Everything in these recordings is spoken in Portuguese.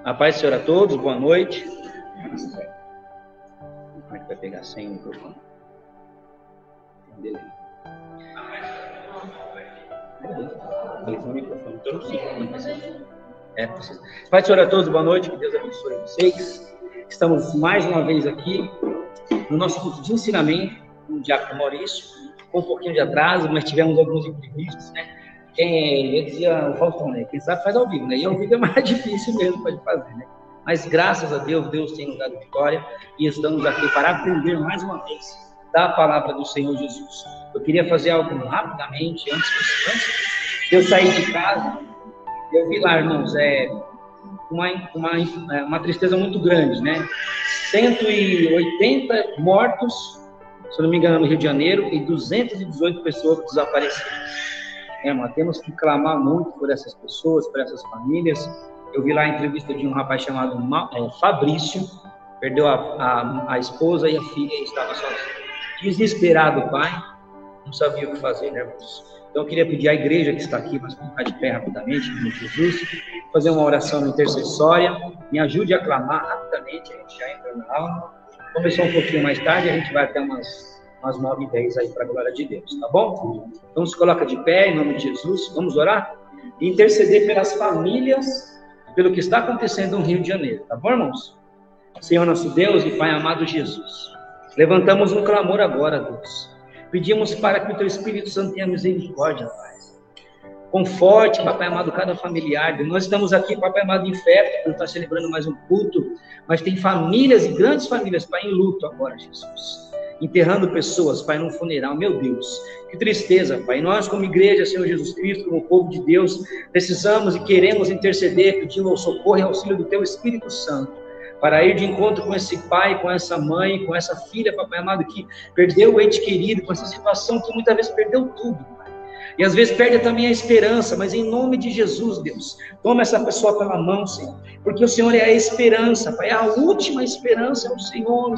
A paz do Senhor a todos, boa noite. Como é que vai pegar sem o microfone? Beleza. O microfone todo precisa. Paz do Senhor a todos, boa noite, que Deus abençoe vocês. Estamos mais uma vez aqui no nosso curso de ensinamento com o Diácono Maurício, com um pouquinho de atraso, mas tivemos alguns imprevistos, né? Eu dizia o Faustão, né? Quem sabe faz ao vivo, né? E ao vivo é mais difícil mesmo para fazer, né? Mas graças a Deus, Deus tem nos dado vitória e estamos aqui para aprender mais uma vez da palavra do Senhor Jesus. Eu queria fazer algo rapidamente, antes de eu sair de casa. Eu vi lá, irmãos, uma tristeza muito grande, né? 180 mortos, se eu não me engano, no Rio de Janeiro, e 218 pessoas desapareceram. Irmão, temos que clamar muito por essas pessoas, por essas famílias. Eu vi lá a entrevista de um rapaz chamado Fabrício, perdeu a esposa e a filha e estava sozinho. Desesperado o pai, não sabia o que fazer, né, irmãos? Então eu queria pedir à igreja que está aqui, mas colocar de pé rapidamente, em nome de Jesus, fazer uma oração intercessória, me ajude a clamar rapidamente, a gente já entra na aula. Começou um pouquinho mais tarde, a gente vai até umas 9h10 aí para a glória de Deus, tá bom? Então se coloca de pé, em nome de Jesus, vamos orar? E interceder pelas famílias, pelo que está acontecendo no Rio de Janeiro, tá bom, irmãos? Senhor nosso Deus e Pai amado Jesus, levantamos um clamor agora, Deus. Pedimos para que o Teu Espírito Santo tenha misericórdia, Pai. Conforte, Papai amado, cada familiar. Nós estamos aqui, Papai amado, em festa, não está celebrando mais um culto, mas tem famílias e grandes famílias, Pai, em luto agora, Jesus. Enterrando pessoas, Pai, num funeral, meu Deus, que tristeza, Pai. Nós, como igreja, Senhor Jesus Cristo, como povo de Deus, precisamos e queremos interceder, pedindo o socorro e auxílio do Teu Espírito Santo, para ir de encontro com esse pai, com essa mãe, com essa filha, Papai amado, que perdeu o ente querido, com essa situação que muitas vezes perdeu tudo, Pai. E às vezes perde também a esperança, mas em nome de Jesus, Deus, toma essa pessoa pela mão, Senhor, porque o Senhor é a esperança, Pai, a última esperança é o Senhor,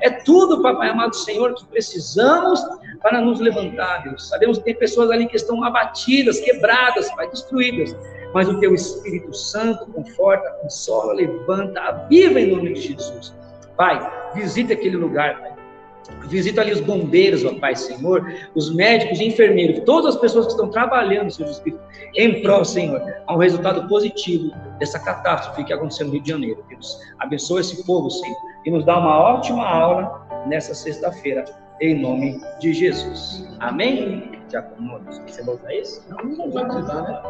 é tudo, Papai amado, Senhor, que precisamos para nos levantar, Deus. Sabemos que tem pessoas ali que estão abatidas, quebradas, Pai, destruídas, mas o Teu Espírito Santo conforta, consola, levanta, aviva em nome de Jesus. Pai, visita aquele lugar, Pai. Visita ali os bombeiros, ó Pai, Senhor, os médicos e enfermeiros, todas as pessoas que estão trabalhando, Senhor Espírito, em prol, Senhor, a um resultado positivo dessa catástrofe que aconteceu no Rio de Janeiro. Deus, abençoa esse povo, Senhor, e nos dá uma ótima aula nessa sexta-feira, em nome de Jesus. Amém? Diácono, você volta isso? Não vai precisar, né?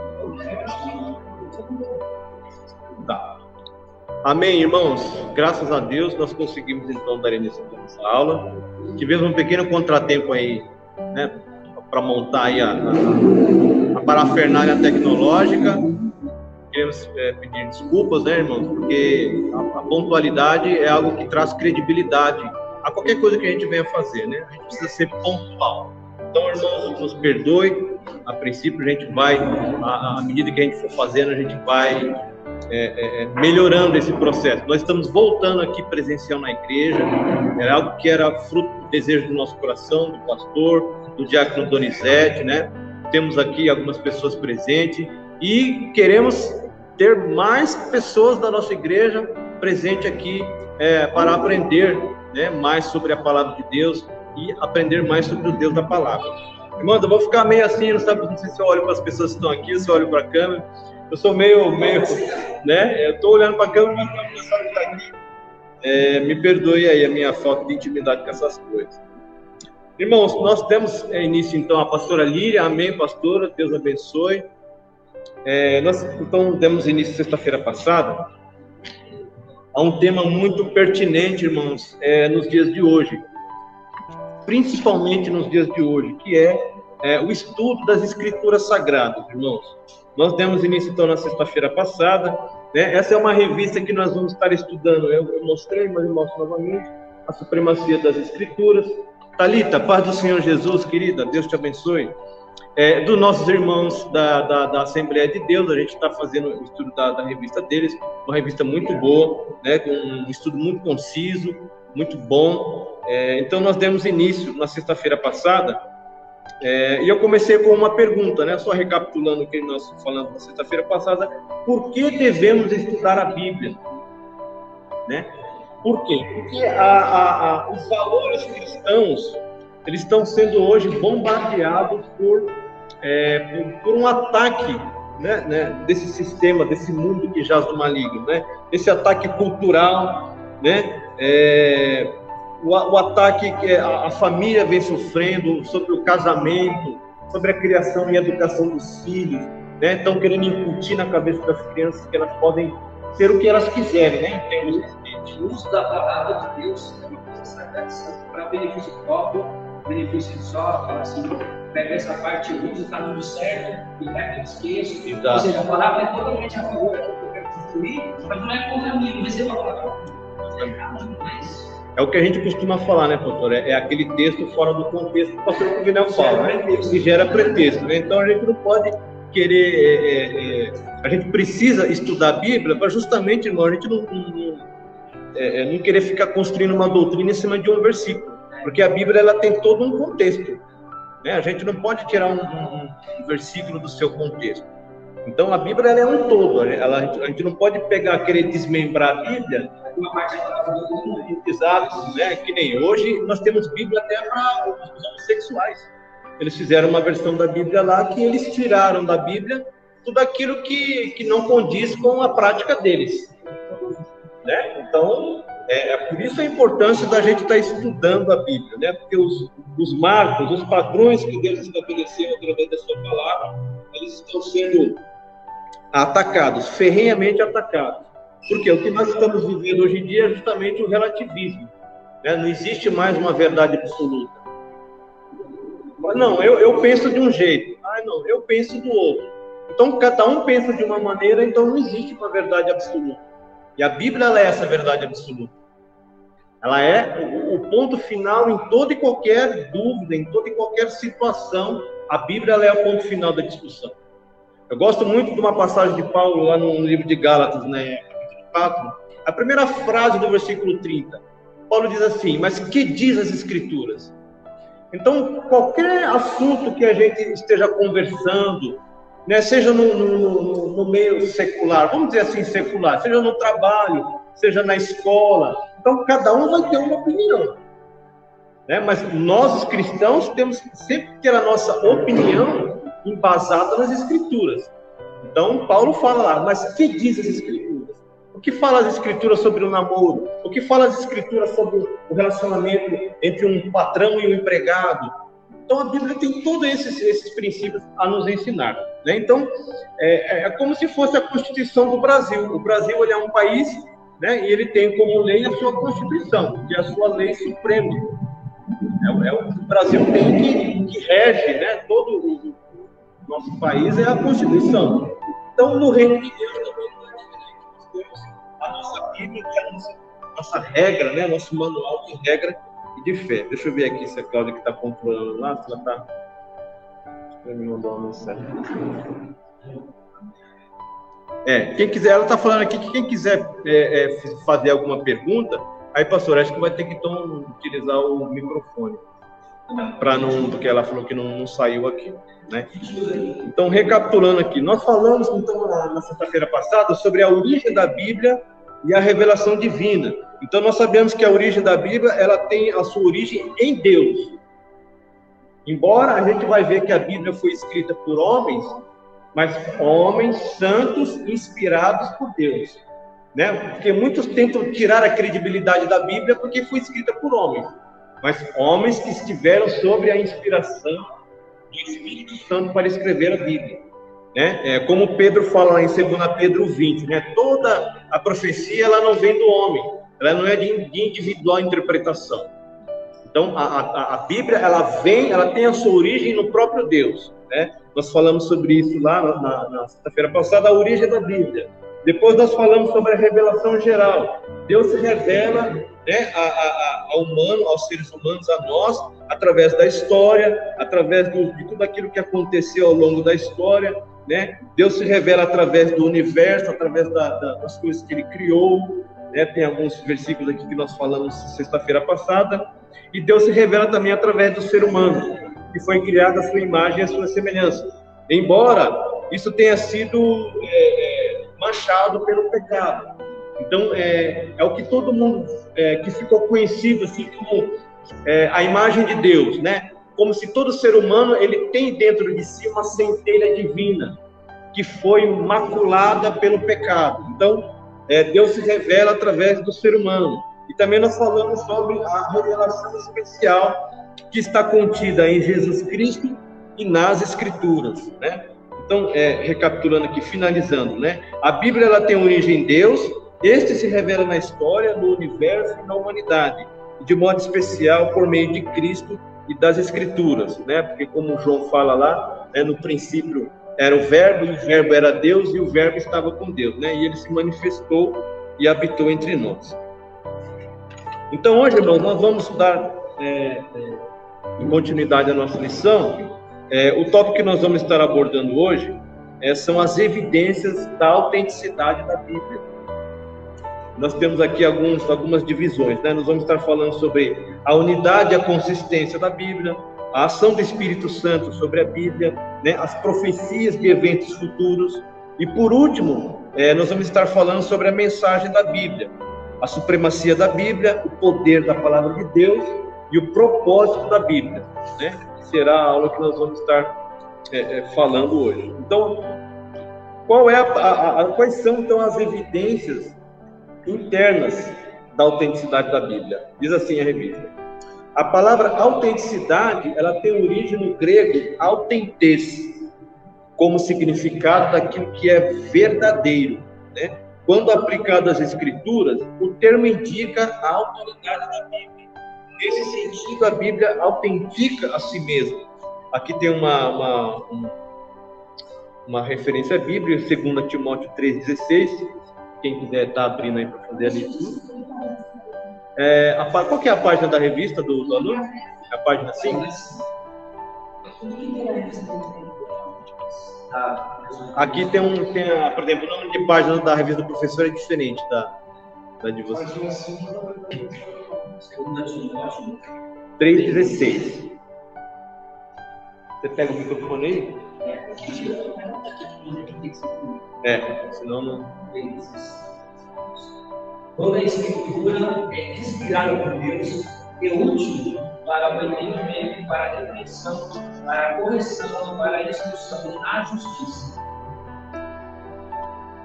Tá. Amém, irmãos? Graças a Deus nós conseguimos então dar início a essa aula. Tivemos um pequeno contratempo aí, né, para montar aí a parafernália tecnológica. Queremos pedir desculpas, né, irmãos? Porque a pontualidade é algo que traz credibilidade a qualquer coisa que a gente venha fazer, né? A gente precisa ser pontual. Então, irmãos, nos perdoe. A princípio, a gente vai, à medida que a gente for fazendo, a gente vai melhorando esse processo. Nós estamos voltando aqui presencial na igreja, era algo que era fruto do desejo do nosso coração, do pastor, do diácono Donizete, né? Temos aqui algumas pessoas presentes e queremos ter mais pessoas da nossa igreja presente aqui para aprender, né, mais sobre a palavra de Deus e aprender mais sobre o Deus da palavra. Irmão, eu vou ficar meio assim, não sei se eu olho para as pessoas que estão aqui, se eu olho para a câmera. Eu sou meio, né? Eu estou olhando para a câmera, mas a pessoa que está aqui. Me perdoe aí a minha falta de intimidade com essas coisas. Irmãos, nós demos início então a pastora Líria. Amém, pastora, Deus abençoe. Nós então demos início sexta-feira passada a um tema muito pertinente, irmãos, nos dias de hoje. Principalmente nos dias de hoje, que é o estudo das Escrituras Sagradas, irmãos. Nós demos início, então, na sexta-feira passada, né? Essa é uma revista que nós vamos estar estudando. Eu mostrei, mas eu mostro novamente, a supremacia das Escrituras. Thalita, paz do Senhor Jesus, querida, Deus te abençoe. Dos nossos irmãos da Assembleia de Deus, a gente está fazendo o estudo da revista deles, uma revista muito boa, né? Com um estudo muito conciso, muito bom. Então, nós demos início, na sexta-feira passada, E eu comecei com uma pergunta, né? Só recapitulando o que nós falamos na sexta-feira passada: por que devemos estudar a Bíblia? Né? Por quê? Porque os valores cristãos, eles estão sendo hoje bombardeados por um ataque, né, desse sistema, desse mundo que jaz no maligno, né? Esse ataque cultural, né? O ataque que a família vem sofrendo, sobre o casamento, sobre a criação e educação dos filhos, né? Estão querendo incutir na cabeça das crianças que elas podem ser o que elas quiserem, né? Em termos de uso da palavra de Deus para benefício próprio, benefício só, assim, pega essa parte ruim, está tudo certo, e vai que eu esqueço. Ou seja, a palavra é totalmente a favor daquilo que eu quero construir, mas não é contra mim, não recebo a palavra. É o que a gente costuma falar, né, pastor? É aquele texto fora do contexto que o pastor Covinel fala, né? Que gera pretexto, né? Então a gente não pode querer... a gente precisa estudar a Bíblia para justamente, irmão, a gente não querer ficar construindo uma doutrina em cima de um versículo, porque a Bíblia ela tem todo um contexto, né? A gente não pode tirar um versículo do seu contexto. Então a Bíblia ela é um todo, a gente não pode querer desmembrar a Bíblia uma parte exato, né? Que nem hoje nós temos Bíblia até para os homossexuais. Eles fizeram uma versão da Bíblia lá que eles tiraram da Bíblia tudo aquilo que não condiz com a prática deles, né? Então, por isso a importância da gente estar estudando a Bíblia, né? Porque os marcos, os padrões que Deus estabeleceu através da sua palavra, eles estão sendo atacados, ferrenhamente atacados. Porque o que nós estamos vivendo hoje em dia é justamente o relativismo, né? Não existe mais uma verdade absoluta. Não, eu penso de um jeito. Não, eu penso do outro. Então, cada um pensa de uma maneira, então não existe uma verdade absoluta. E a Bíblia, ela é essa verdade absoluta. Ela é o ponto final em toda e qualquer dúvida, em toda e qualquer situação. A Bíblia, ela é o ponto final da discussão. Eu gosto muito de uma passagem de Paulo, lá no livro de Gálatas, né, capítulo 4. A primeira frase do versículo 30. Paulo diz assim: mas que diz as Escrituras? Então, qualquer assunto que a gente esteja conversando, né, seja no meio secular, vamos dizer assim, secular, seja no trabalho, seja na escola, então cada um vai ter uma opinião, né? Mas nós, os cristãos, temos que sempre ter a nossa opinião embasada nas Escrituras. Então, Paulo fala lá: mas que diz as Escrituras? O que fala as Escrituras sobre o namoro? O que fala as Escrituras sobre o relacionamento entre um patrão e um empregado? Então, a Bíblia tem todos esses princípios a nos ensinar, né? Então, é como se fosse a Constituição do Brasil. O Brasil, ele é um país, né, e ele tem como lei a sua Constituição, que é a sua lei suprema. O Brasil tem que rege, né, todo o nosso país, é a Constituição. Então, no Reino de Deus também não é diferente. Nós temos a nossa Bíblia, que é a nossa regra, né, nosso manual de regra e de fé. Deixa eu ver aqui se a Cláudia que está controlando lá, se ela está... Deixa eu me mandar uma mensagem. Quem quiser, ela está falando aqui que quem quiser fazer alguma pergunta, aí, pastor, acho que vai ter que utilizar o microfone, porque ela falou que não saiu aqui, né? Então, recapitulando aqui, nós falamos então na sexta-feira passada sobre a origem da Bíblia e a revelação divina. Então, nós sabemos que a origem da Bíblia, ela tem a sua origem em Deus. Embora a gente vai ver que a Bíblia foi escrita por homens, mas homens santos inspirados por Deus, né? Porque muitos tentam tirar a credibilidade da Bíblia porque foi escrita por homens, mas homens que estiveram sob a inspiração do Espírito Santo para escrever a Bíblia, né? Como Pedro fala lá em 2 Pedro 20, né? Toda a profecia, ela não vem do homem, ela não é de individual interpretação. Então, a Bíblia, ela tem a sua origem no próprio Deus, né? Nós falamos sobre isso lá na sexta-feira passada, a origem da Bíblia. Depois nós falamos sobre a revelação geral. Deus se revela, né, ao humano, aos seres humanos, a nós, através da história, através de tudo aquilo que aconteceu ao longo da história, né? Deus se revela através do universo, através das coisas que Ele criou, né? Tem alguns versículos aqui que nós falamos sexta-feira passada. E Deus se revela também através do ser humano. que foi criado à sua imagem e à sua semelhança. Embora isso tenha sido manchado pelo pecado. Então, é o que todo mundo que ficou conhecido assim como a imagem de Deus, né? Como se todo ser humano ele tem dentro de si uma centelha divina que foi maculada pelo pecado. Então, Deus se revela através do ser humano. E também nós falamos sobre a revelação especial que está contida em Jesus Cristo e nas Escrituras, né? Então, recapitulando aqui, finalizando, né? A Bíblia ela tem origem em Deus, este se revela na história, no universo e na humanidade, de modo especial por meio de Cristo e das Escrituras, né? Porque como João fala lá, no princípio era o Verbo, e o Verbo era Deus, e o Verbo estava com Deus, né? E ele se manifestou e habitou entre nós. Então, hoje, irmãos, nós vamos dar em continuidade à nossa lição. O tópico que nós vamos estar abordando hoje são as evidências da autenticidade da Bíblia. Nós temos aqui algumas divisões, né? Nós vamos estar falando sobre a unidade e a consistência da Bíblia, a ação do Espírito Santo sobre a Bíblia, né? As profecias de eventos futuros e, por último, nós vamos estar falando sobre a mensagem da Bíblia, a supremacia da Bíblia, o poder da Palavra de Deus e o propósito da Bíblia, né? Será a aula que nós vamos estar falando hoje. Então, quais são então as evidências internas da autenticidade da Bíblia? Diz assim a revista: a palavra autenticidade, ela tem origem no grego autentes, como significado daquilo que é verdadeiro, né? Quando aplicado às Escrituras, o termo indica a autoridade da Bíblia. Nesse sentido, a Bíblia autentica a si mesma. Aqui tem uma referência bíblica, 2 Timóteo 3,16. Quem quiser estar abrindo aí para fazer a leitura. Qual que é a página da revista do aluno? A página 5? Aqui tem por exemplo, o nome de página da revista do professor é diferente da de vocês. 3,16. Você pega o microfone aí? Senão não. Toda a Escritura é inspirada por Deus e útil para o entendimento, para a repreensão, para a correção, para a instrução na justiça.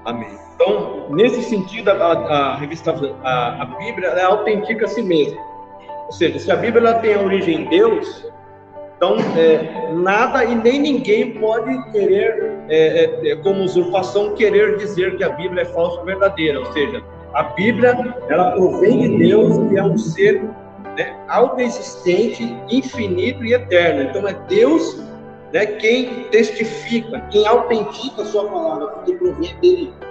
Amém. Então, nesse sentido, a Bíblia ela autentica a si mesma. Ou seja, se a Bíblia ela tem a origem em Deus, então nada e nem ninguém pode querer, como usurpação, querer dizer que a Bíblia é falsa ou verdadeira. Ou seja, a Bíblia ela provém de Deus, que é um ser autoexistente, infinito e eterno. Então é Deus, né, quem testifica, quem autentica a sua palavra, porque provém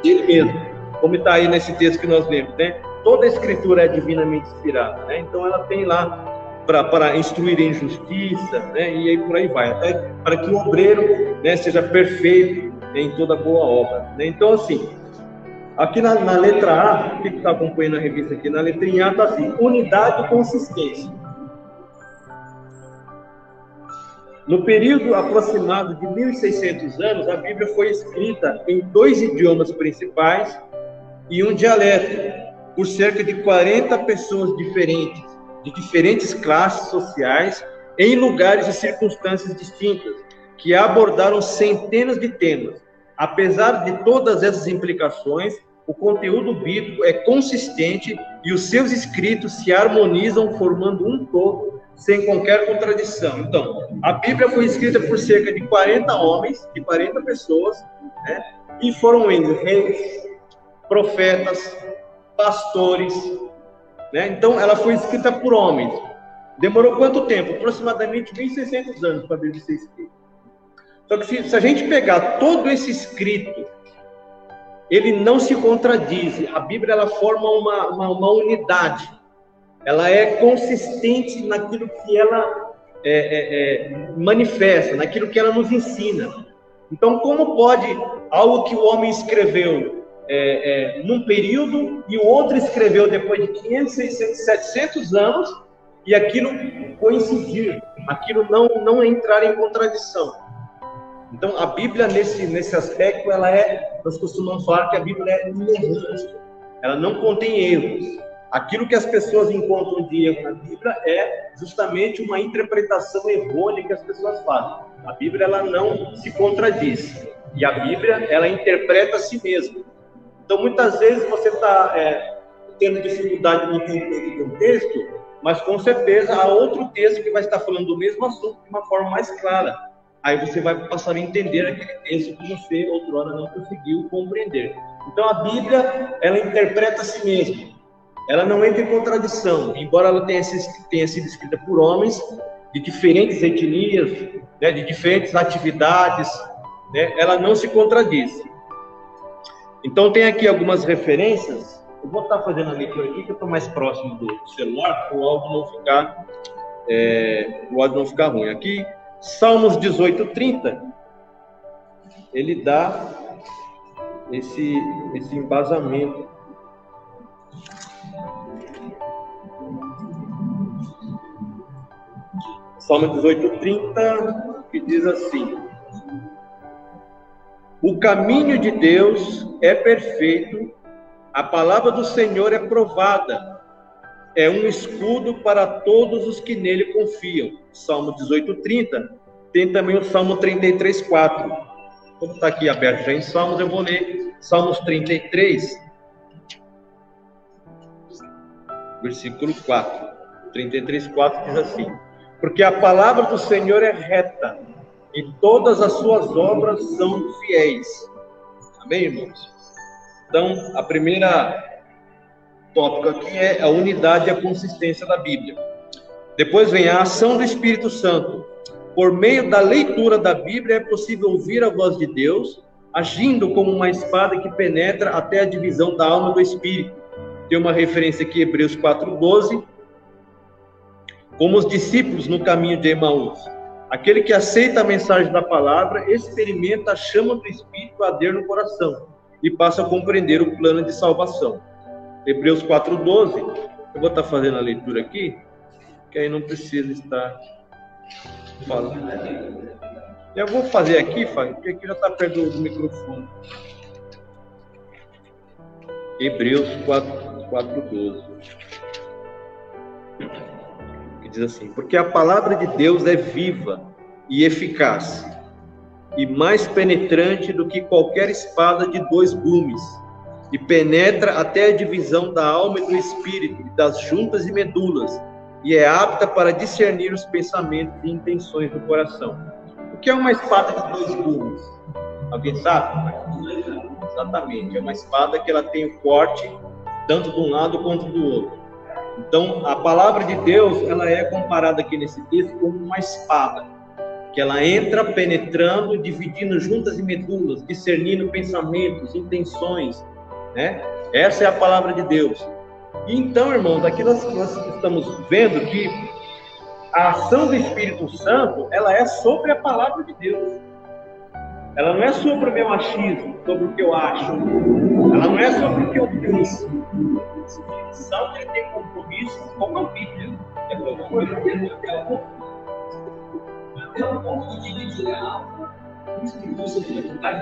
dele mesmo, como está aí nesse texto que nós lemos, né? Toda a Escritura é divinamente inspirada, né? Então ela tem lá para instruir em justiça, né? E aí por aí vai, até para que o obreiro, né, seja perfeito em toda boa obra, né? Então assim, aqui na letra A, o que está acompanhando a revista aqui? Na letrinha A está assim: unidade e consistência. No período aproximado de 1.600 anos, a Bíblia foi escrita em 2 idiomas principais e um dialeto, por cerca de 40 pessoas diferentes, de diferentes classes sociais, em lugares e circunstâncias distintas, que abordaram centenas de temas. Apesar de todas essas implicações, o conteúdo bíblico é consistente e os seus escritos se harmonizam, formando um todo, sem qualquer contradição. Então, a Bíblia foi escrita por cerca de 40 homens, de 40 pessoas, né? E foram eles reis, profetas, pastores, né? Então, ela foi escrita por homens. Demorou quanto tempo? Aproximadamente 1.600 anos para a Bíblia ser escrita. Só que se a gente pegar todo esse escrito, ele não se contradiz. A Bíblia ela forma uma unidade. Ela é consistente naquilo que ela manifesta, naquilo que ela nos ensina. Então, como pode algo que o homem escreveu num período e o outro escreveu depois de 500, 600, 700 anos e aquilo coincidir, aquilo não entrar em contradição. Então, a Bíblia, nesse aspecto, nós costumamos falar que a Bíblia é inerrante, ela não contém erros. Aquilo que as pessoas encontram de erro na Bíblia é justamente uma interpretação errônea que as pessoas fazem. A Bíblia, ela não se contradiz. E a Bíblia, ela interpreta a si mesma. Então, muitas vezes você está tendo dificuldade no entendimento de um texto, mas com certeza há outro texto que vai estar falando do mesmo assunto de uma forma mais clara. Aí você vai passar a entender aquele texto que você outrora não conseguiu compreender. Então, a Bíblia, ela interpreta a si mesma. Ela não entra em contradição, embora ela tenha sido escrita por homens de diferentes etnias, né, de diferentes atividades, né, ela não se contradiz. Então, tem aqui algumas referências. Eu vou estar fazendo a leitura aqui, que eu estou mais próximo do celular, para o áudio não ficar ruim. Aqui, Salmos 18:30, ele dá esse embasamento. Salmo 18:30, que diz assim: o caminho de Deus é perfeito, a palavra do Senhor é provada, é um escudo para todos os que nele confiam. Salmo 18:30, tem também o Salmo 33:4. Como está aqui aberto já em Salmos, eu vou ler Salmos 33, versículo 4. 33:4 diz assim: porque a palavra do Senhor é reta, e todas as suas obras são fiéis. Amém, irmãos? Então, a primeira tópico aqui é a unidade e a consistência da Bíblia. Depois vem a ação do Espírito Santo. Por meio da leitura da Bíblia é possível ouvir a voz de Deus, agindo como uma espada que penetra até a divisão da alma e do espírito. Tem uma referência aqui, Hebreus 4:12. Como os discípulos no caminho de Emaús. Aquele que aceita a mensagem da palavra experimenta a chama do Espírito arder no coração e passa a compreender o plano de salvação. Hebreus 4:12. Eu vou estar fazendo a leitura aqui, que aí não precisa estar falando. Eu vou fazer aqui, Fábio, porque aqui já está perto do microfone. Hebreus 4:12. Diz assim: porque a palavra de Deus é viva e eficaz, e mais penetrante do que qualquer espada de 2 gumes, e penetra até a divisão da alma e do espírito, e das juntas e medulas, e é apta para discernir os pensamentos e intenções do coração. O que é uma espada de 2 gumes? Alguém sabe? Exatamente, é uma espada que ela tem o corte tanto de um lado quanto do outro. Então, a palavra de Deus, ela é comparada aqui nesse texto como uma espada, que ela entra penetrando, dividindo juntas e medulas, discernindo pensamentos, intenções, né? Essa é a palavra de Deus. E então, irmãos, aqui nós estamos vendo que a ação do Espírito Santo, ela é sobre a palavra de Deus. Ela não é sobre o meu achismo, sobre o que eu acho. Ela não é sobre o que eu penso. O Espírito Santo, ele tem compromisso com a Bíblia. É uma coisa que ele tem um ponto de vista o Espírito Santo vai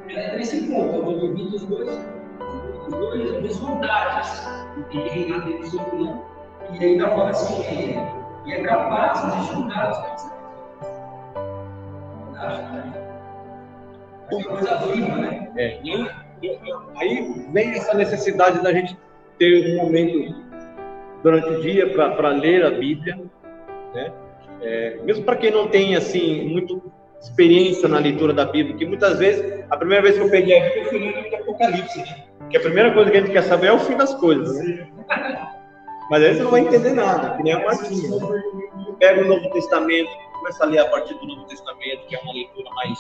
é nesse ponto, eu vou ouvir dos dois vontades. E reinar dentro sobre um, e ainda fala assim, e é capaz de juntar os pensamentos. Coisa viva, né? Aí vem essa necessidade da gente ter um momento durante o dia para ler a Bíblia, né? Mesmo para quem não tem assim muita experiência na leitura da Bíblia, que muitas vezes a primeira vez que eu peguei a Bíblia eu fui ler o livro de Apocalipse, né? Que a primeira coisa que a gente quer saber é o fim das coisas, né? Mas aí você não vai entender nada, que nem a Martinha. Pega o Novo Testamento, começa a ler a partir do Novo Testamento, que é uma leitura mais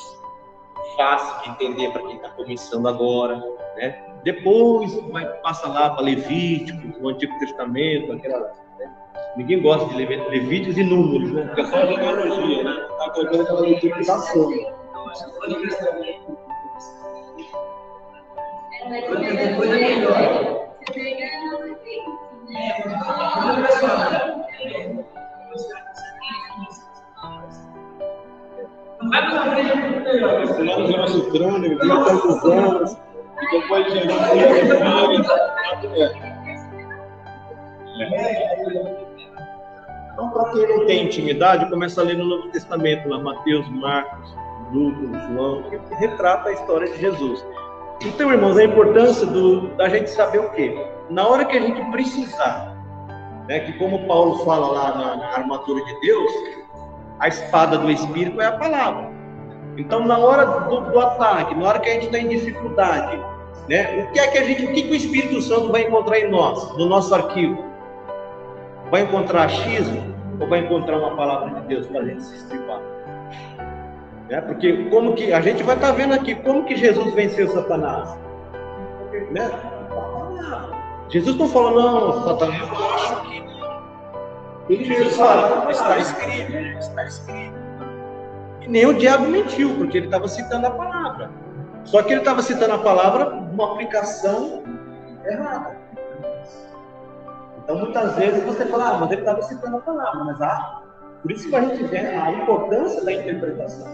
fácil de entender para quem está começando agora, né? Depois passa lá para Levíticos, o Antigo Testamento, aquela, né? Ninguém gosta de Levíticos e Números, né? Porque é só genealogia, né? Tá colocando aquela leitura que passou. anos recalcitrando, ele vivia tantos anos, e depois Jesus Então, para quem não tem intimidade, começa a ler no Novo Testamento, lá Mateus, Marcos, Lucas, João, que retrata a história de Jesus. Então, irmãos, a importância da gente saber o quê? Na hora que a gente precisar, né, que como Paulo fala lá na armadura de Deus, a espada do Espírito é a palavra. Então, na hora do ataque, na hora que a gente está em dificuldade, né, o que o Espírito Santo vai encontrar em nós, no nosso arquivo? Vai encontrar achismo ou vai encontrar uma palavra de Deus para a gente se estripar? Porque como que a gente vai estar vendo aqui como que Jesus venceu Satanás, né? Jesus não falou não, Satanás, eu acho que não. Ele Jesus fala, está escrito. E nem o diabo mentiu, porque ele estava citando a palavra. Só que ele estava citando a palavra uma aplicação errada. Então muitas vezes você fala, mas ele estava citando a palavra, mas por isso que a gente vê a importância da interpretação.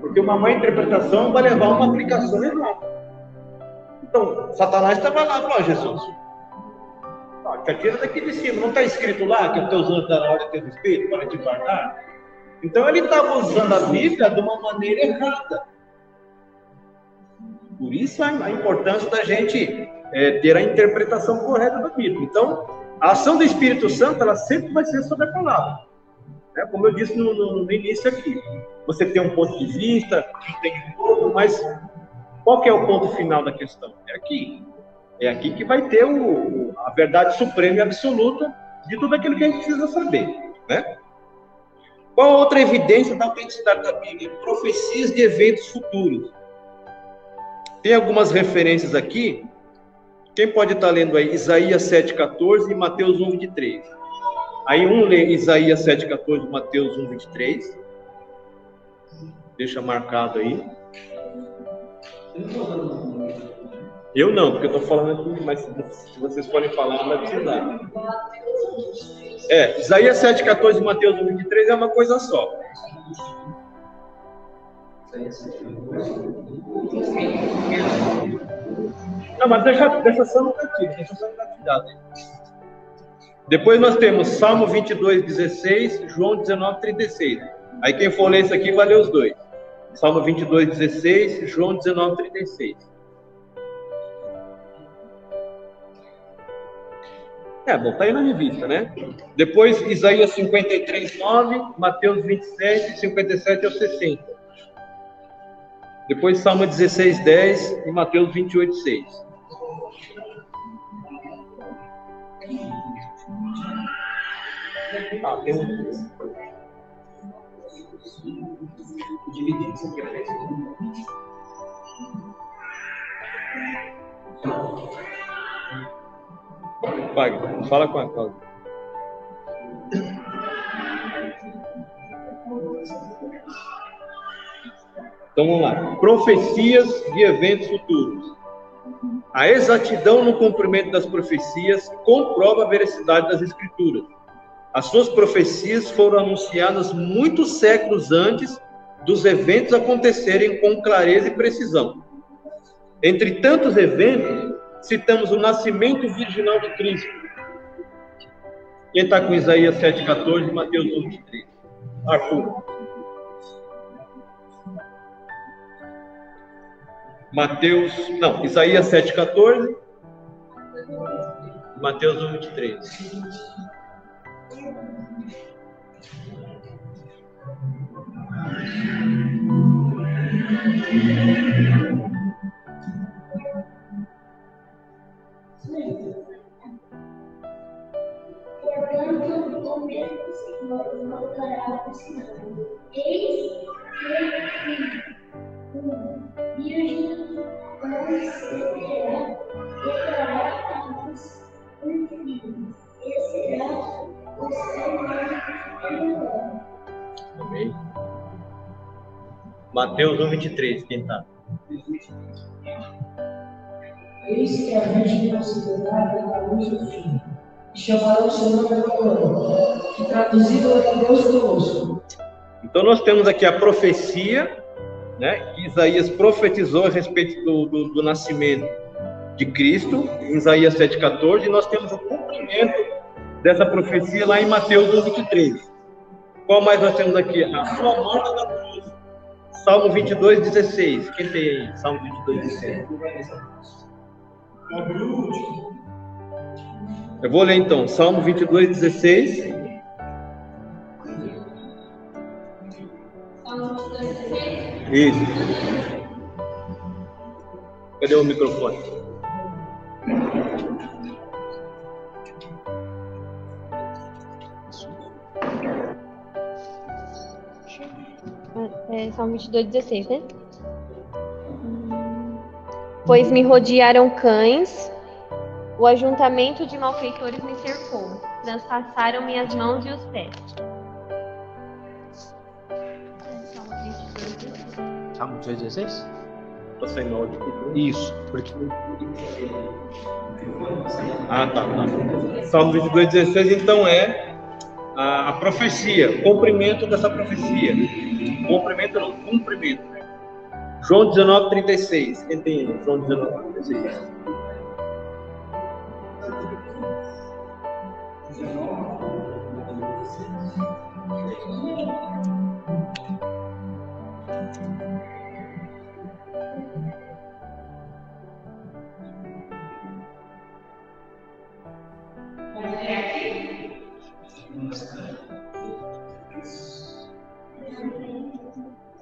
Porque uma má interpretação vai levar a uma aplicação errada. Então, Satanás estava lá, falou, Jesus, tira daqui de cima, não está escrito lá que os teus anjos darão ordem a teu respeito para te guardar? Então ele estava usando a Bíblia de uma maneira errada. Por isso a importância da gente ter a interpretação correta da Bíblia. Então, a ação do Espírito Santo, ela sempre vai ser sobre a palavra. Como eu disse no início aqui, você tem um ponto de vista, tem outro, mas qual que é o ponto final da questão? É aqui. É aqui que vai ter a verdade suprema e absoluta de tudo aquilo que a gente precisa saber, né? Qual a outra evidência da autenticidade da Bíblia? Profecias de eventos futuros. Tem algumas referências aqui. Quem pode estar lendo aí? Isaías 7,14 e Mateus 1,23. Aí lê Isaías 7,14 e Mateus 1,23. Deixa marcado aí. Eu não, porque eu estou falando aqui, mas se vocês podem falar, não vai precisar. Isaías 7,14 e Mateus 1,23 é uma coisa só. Não, mas deixa só no cantinho, deixa só no cantinho. Depois nós temos Salmo 22,16, João 19,36. Aí quem for ler isso aqui vai ler os dois. Salmo 22,16, João 19,36. Bom, tá aí na revista, né? Depois Isaías 53,9, Mateus 27, 57 ao 60. Depois Salmo 16,10 e Mateus 28,6. Tem dividir isso aqui. Vai, fala com a Cláudia. Então vamos lá. Profecias de eventos futuros. A exatidão no cumprimento das profecias comprova a veracidade das Escrituras. As suas profecias foram anunciadas muitos séculos antes dos eventos acontecerem com clareza e precisão. Entre tantos eventos, citamos o nascimento virginal de Cristo. Quem está com Isaías 7,14 e Mateus 1,23? Arthur. Isaías 7,14 e Mateus 1,23. Portanto, o mesmo Senhor voltará ao Senhor. Eis que virgem concederá, declarará a luz um filho, e será o seu nome. Amém. Mateus 1,23, quem está? Eis que a virgem considerada a luz do filho, e chamará o seu nome Emanuel, que traduzido é Deus conosco. Então nós temos aqui a profecia né, que Isaías profetizou a respeito do nascimento de Cristo, em Isaías 7,14, e nós temos o cumprimento dessa profecia lá em Mateus 1,23. Qual mais nós temos aqui? A sua morte na cruz. Salmo 22,16. Quem tem aí? Salmo 22,16. Eu vou ler então. Salmo 22,16. Isso. Cadê o microfone? Salmo 22,16, né? Pois me rodearam cães, o ajuntamento de malfeitores me cercou, transpassaram minhas mãos e os pés. Salmo 22,16? Estou sem áudio. Isso. Porque... Tá. Salmo 22,16, então é a profecia, o cumprimento dessa profecia. Cumprimento não, cumprimento. João 19,36. Quem tem João 19,36?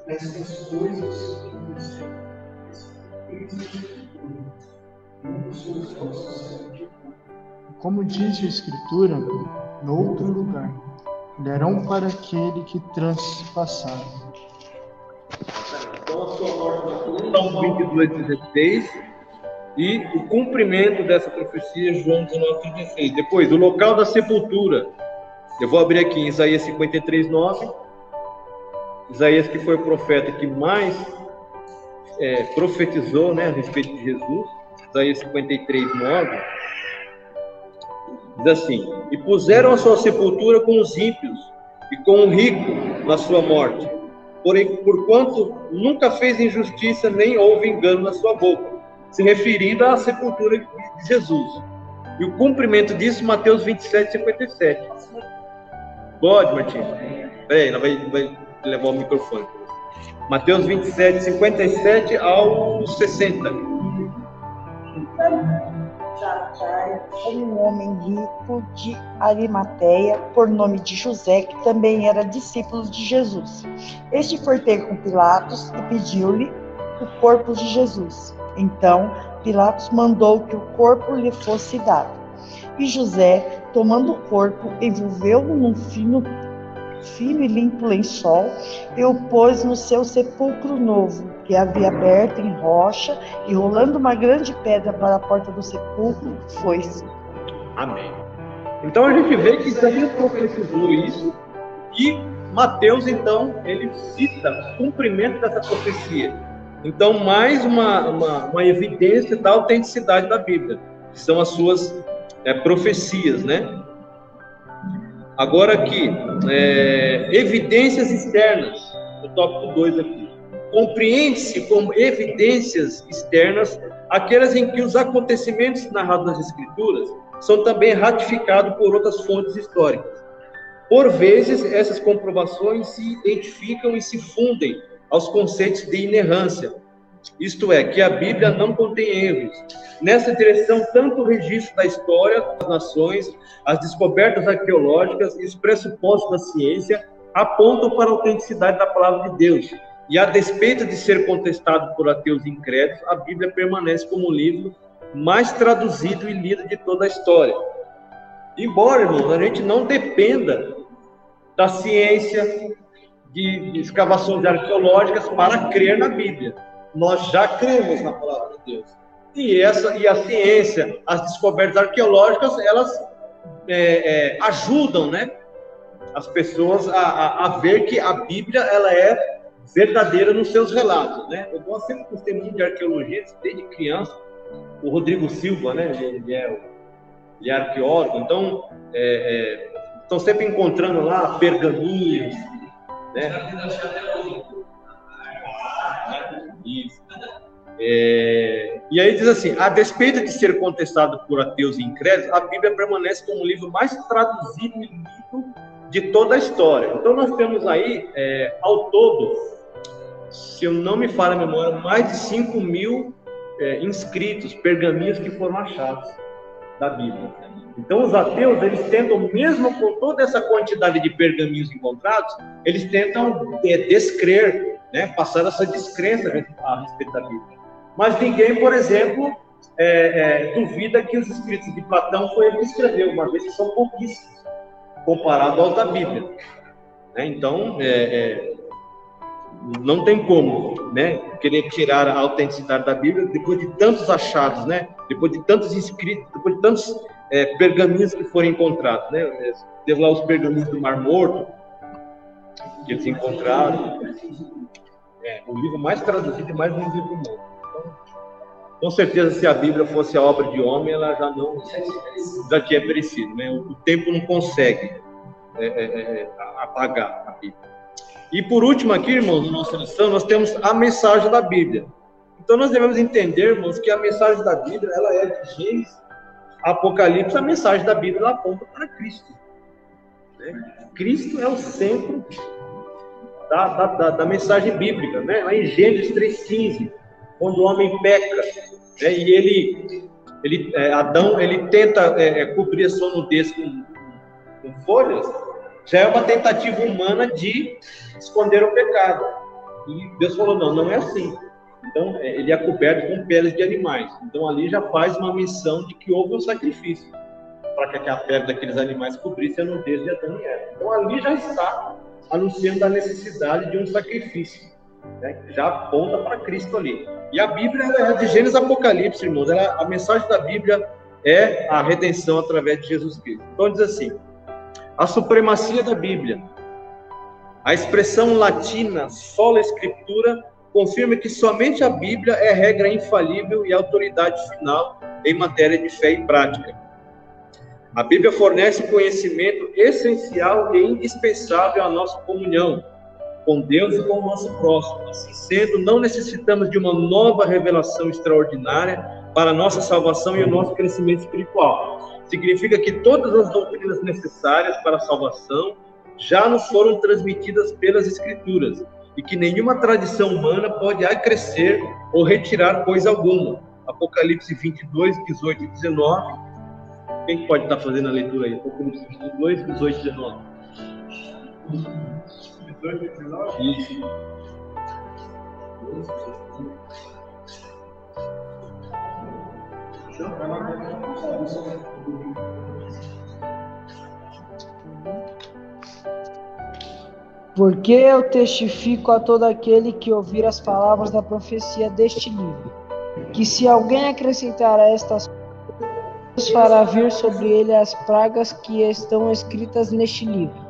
Essas coisas como diz a Escritura, no outro lugar, darão para aquele que transpassaram. Salmo 22,16 e o cumprimento dessa profecia, João 19,36. Depois, o local da sepultura. Eu vou abrir aqui em Isaías 53,9. Isaías, que foi o profeta que mais profetizou, né, a respeito de Jesus. Isaías 53,9 diz assim: e puseram a sua sepultura com os ímpios e com o rico na sua morte, porém, porquanto nunca fez injustiça, nem houve engano na sua boca, se referindo à sepultura de Jesus. E o cumprimento disso, Mateus 27,57. Pode, Martinho? Peraí, ela vai levar o microfone. Mateus 27,57 ao 60. Um homem rico de Arimateia, por nome de José, que também era discípulo de Jesus. Este foi ter com Pilatos e pediu-lhe o corpo de Jesus. Então, Pilatos mandou que o corpo lhe fosse dado. E José, tomando o corpo, envolveu-o num fino e limpo lençol e o pôs no seu sepulcro novo, que havia aberto em rocha, e rolando uma grande pedra para a porta do sepulcro, foi-se. Amém. Então a gente vê que Isaías profetizou isso, e Mateus, então, ele cita o cumprimento dessa profecia. Então, mais uma evidência da autenticidade da Bíblia, que são as suas profecias, né? Agora aqui, evidências externas, o tópico 2 aqui. Compreende-se como evidências externas aquelas em que os acontecimentos narrados nas Escrituras são também ratificados por outras fontes históricas. Por vezes, essas comprovações se identificam e se fundem aos conceitos de inerrância, isto é, que a Bíblia não contém erros. Nessa direção, tanto o registro da história das nações, as descobertas arqueológicas e os pressupostos da ciência apontam para a autenticidade da palavra de Deus. E a despeito de ser contestado por ateus incrédulos, a Bíblia permanece como o livro mais traduzido e lido de toda a história. Embora, irmãos, a gente não dependa da ciência, de escavações arqueológicas para crer na Bíblia. Nós já cremos na palavra de Deus. E a ciência, as descobertas arqueológicas, elas ajudam, né, as pessoas a ver que a Bíblia ela é verdadeira nos seus relatos, né? Eu sempre gostei muito de arqueologia, desde criança. O Rodrigo Silva, né, ele é arqueólogo, então estão sempre encontrando lá pergaminhos, né? Isso. E aí diz assim, a despeito de ser contestado por ateus e incrédulos, a Bíblia permanece como o livro mais traduzido e lido de toda a história. Então nós temos aí, ao todo, se eu não me falha a memória, mais de 5.000 inscritos, pergaminhos que foram achados da Bíblia. Então os ateus, eles tentam, mesmo com toda essa quantidade de pergaminhos encontrados, eles tentam descrer, né, passar essa descrença a respeito da Bíblia. Mas ninguém, por exemplo, duvida que os escritos de Platão foi ele que escreveu, uma vez que são pouquíssimos, comparado aos da Bíblia. Então, não tem como, né, querer tirar a autenticidade da Bíblia depois de tantos achados, né, depois de tantos inscritos, depois de tantos pergaminhos que foram encontrados, né? Teve lá os pergaminhos do Mar Morto que eles encontraram. O livro mais traduzido e mais vendido do mundo. Então, com certeza, se a Bíblia fosse a obra de homem, ela já tinha perecido, né? O tempo não consegue apagar a Bíblia. E por último aqui, irmãos, na nossa lição, nós temos a mensagem da Bíblia. Então nós devemos entender, irmãos, que a mensagem da Bíblia, ela é de Gênesis, Apocalipse, a mensagem da Bíblia ela aponta para Cristo. Cristo é o centro da mensagem bíblica, né? Lá em Gênesis 3,15, quando o homem peca, né? E Adão, ele tenta cobrir a sua nudez com folhas, já é uma tentativa humana de esconder o pecado. E Deus falou, não é assim. Então, ele é coberto com peles de animais. Então, ali já faz uma menção de que houve um sacrifício para que a pele daqueles animais cobrisse a nudez de Adão e Eva. Então, ali já está anunciando a necessidade de um sacrifício, né? Já aponta para Cristo ali. E a Bíblia é de Gênesis Apocalipse, irmãos. A mensagem da Bíblia é a redenção através de Jesus Cristo. Então, diz assim, a supremacia da Bíblia. A expressão latina, sola escritura, confirma que somente a Bíblia é regra infalível e autoridade final em matéria de fé e prática. A Bíblia fornece conhecimento essencial e indispensável à nossa comunhão com Deus e com o nosso próximo. Assim sendo, não necessitamos de uma nova revelação extraordinária para a nossa salvação e o nosso crescimento espiritual. Significa que todas as doutrinas necessárias para a salvação já nos foram transmitidas pelas Escrituras e que nenhuma tradição humana pode acrescer ou retirar coisa alguma. Apocalipse 22, 18 e 19. Quem pode estar fazendo a leitura aí? Apocalipse 22, 18 e 19. 18 e 19? Isso. Porque eu testifico a todo aquele que ouvir as palavras da profecia deste livro, que se alguém acrescentar a estas coisas, fará vir sobre ele as pragas que estão escritas neste livro.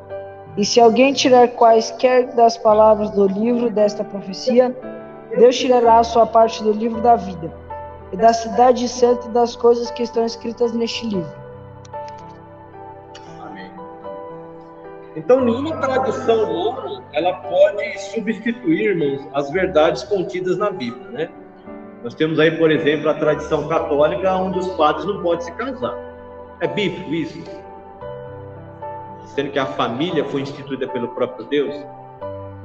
E se alguém tirar quaisquer das palavras do livro desta profecia, Deus tirará a sua parte do livro da vida, e da cidade santa e das coisas que estão escritas neste livro. Então, nenhuma tradição humana, ela pode substituir, irmãos, as verdades contidas na Bíblia, né? Nós temos aí, por exemplo, a tradição católica, onde os padres não podem se casar. É bíblico isso? Sendo que a família foi instituída pelo próprio Deus.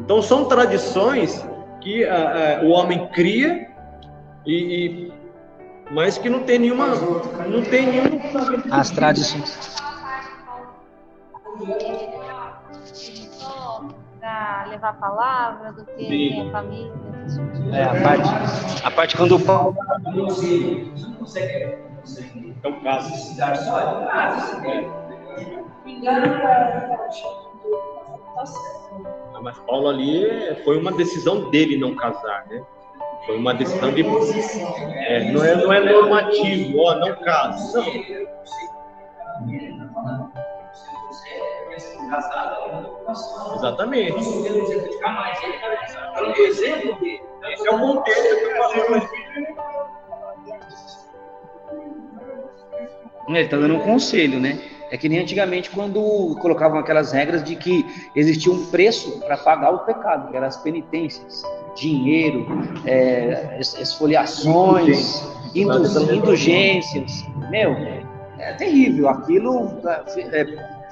Então, são tradições que o homem cria, mas que não tem nenhuma... As tradições... Para levar a palavra do que Sim. a família. A parte quando o Paulo Não consegue. É um caso. Mas Paulo ali foi uma decisão dele não casar, né? Foi uma decisão de... não é normativo, não casa. Não. Exatamente. Esse é o contexto que eu falei. ele está dando um conselho, né? É que nem antigamente, quando colocavam aquelas regras de que existia um preço para pagar o pecado, que eram as penitências, dinheiro, esfoliações, indulgências. Meu, é terrível. Aquilo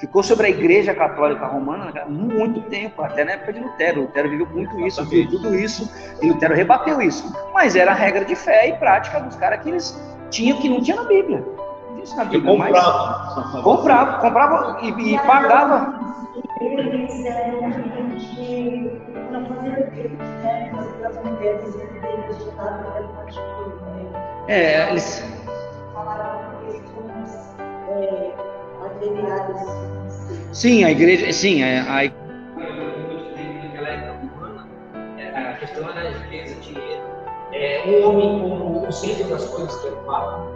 ficou sobre a Igreja Católica Romana há muito tempo, até na época de Lutero. Lutero viveu muito isso, viu tudo isso, e Lutero rebateu isso. Mas era a regra de fé e prática dos caras que eles tinham, que não tinha na Bíblia. Isso na Bíblia, comprava e pagava. Eles sim, a igreja, sim, a questão era a riqueza, dinheiro. O homem como o centro das coisas que é o Papa.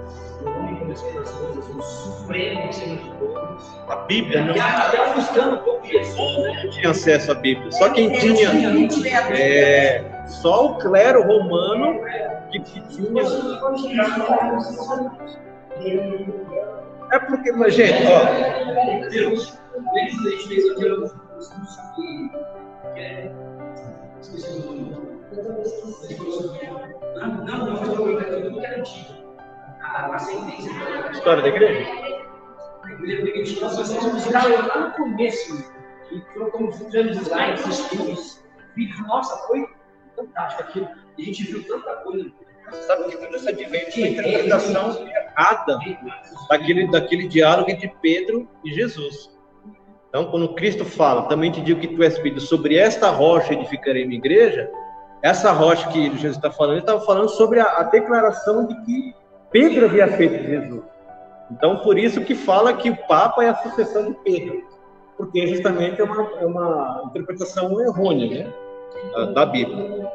O homem como o centro das coisas, o supremo acima de todos. A Bíblia não. Até ofuscando um pouco Jesus, não tinha acesso à Bíblia. Só quem tinha. Só o clero romano que tinha. É porque, mas, gente, ó. Deus, a gente fez aquilo. Esqueci o nome. Não, foi muito antigo. A sentença. História da igreja? A igreja primitiva, se vocês buscarem lá no começo, e colocamos grandes slides, estudos, vídeos, nossa, foi fantástico aquilo. E a gente viu tanta coisa. Sabe que tudo isso advém de uma interpretação errada daquele diálogo entre Pedro e Jesus. Então, quando Cristo fala, também te digo que tu és filho, sobre esta rocha edificarei minha igreja, essa rocha que Jesus está falando, ele estava falando sobre a declaração de que Pedro havia feito de Jesus. Então, por isso que fala que o Papa é a sucessão de Pedro, porque justamente é uma interpretação errônea, né, da Bíblia.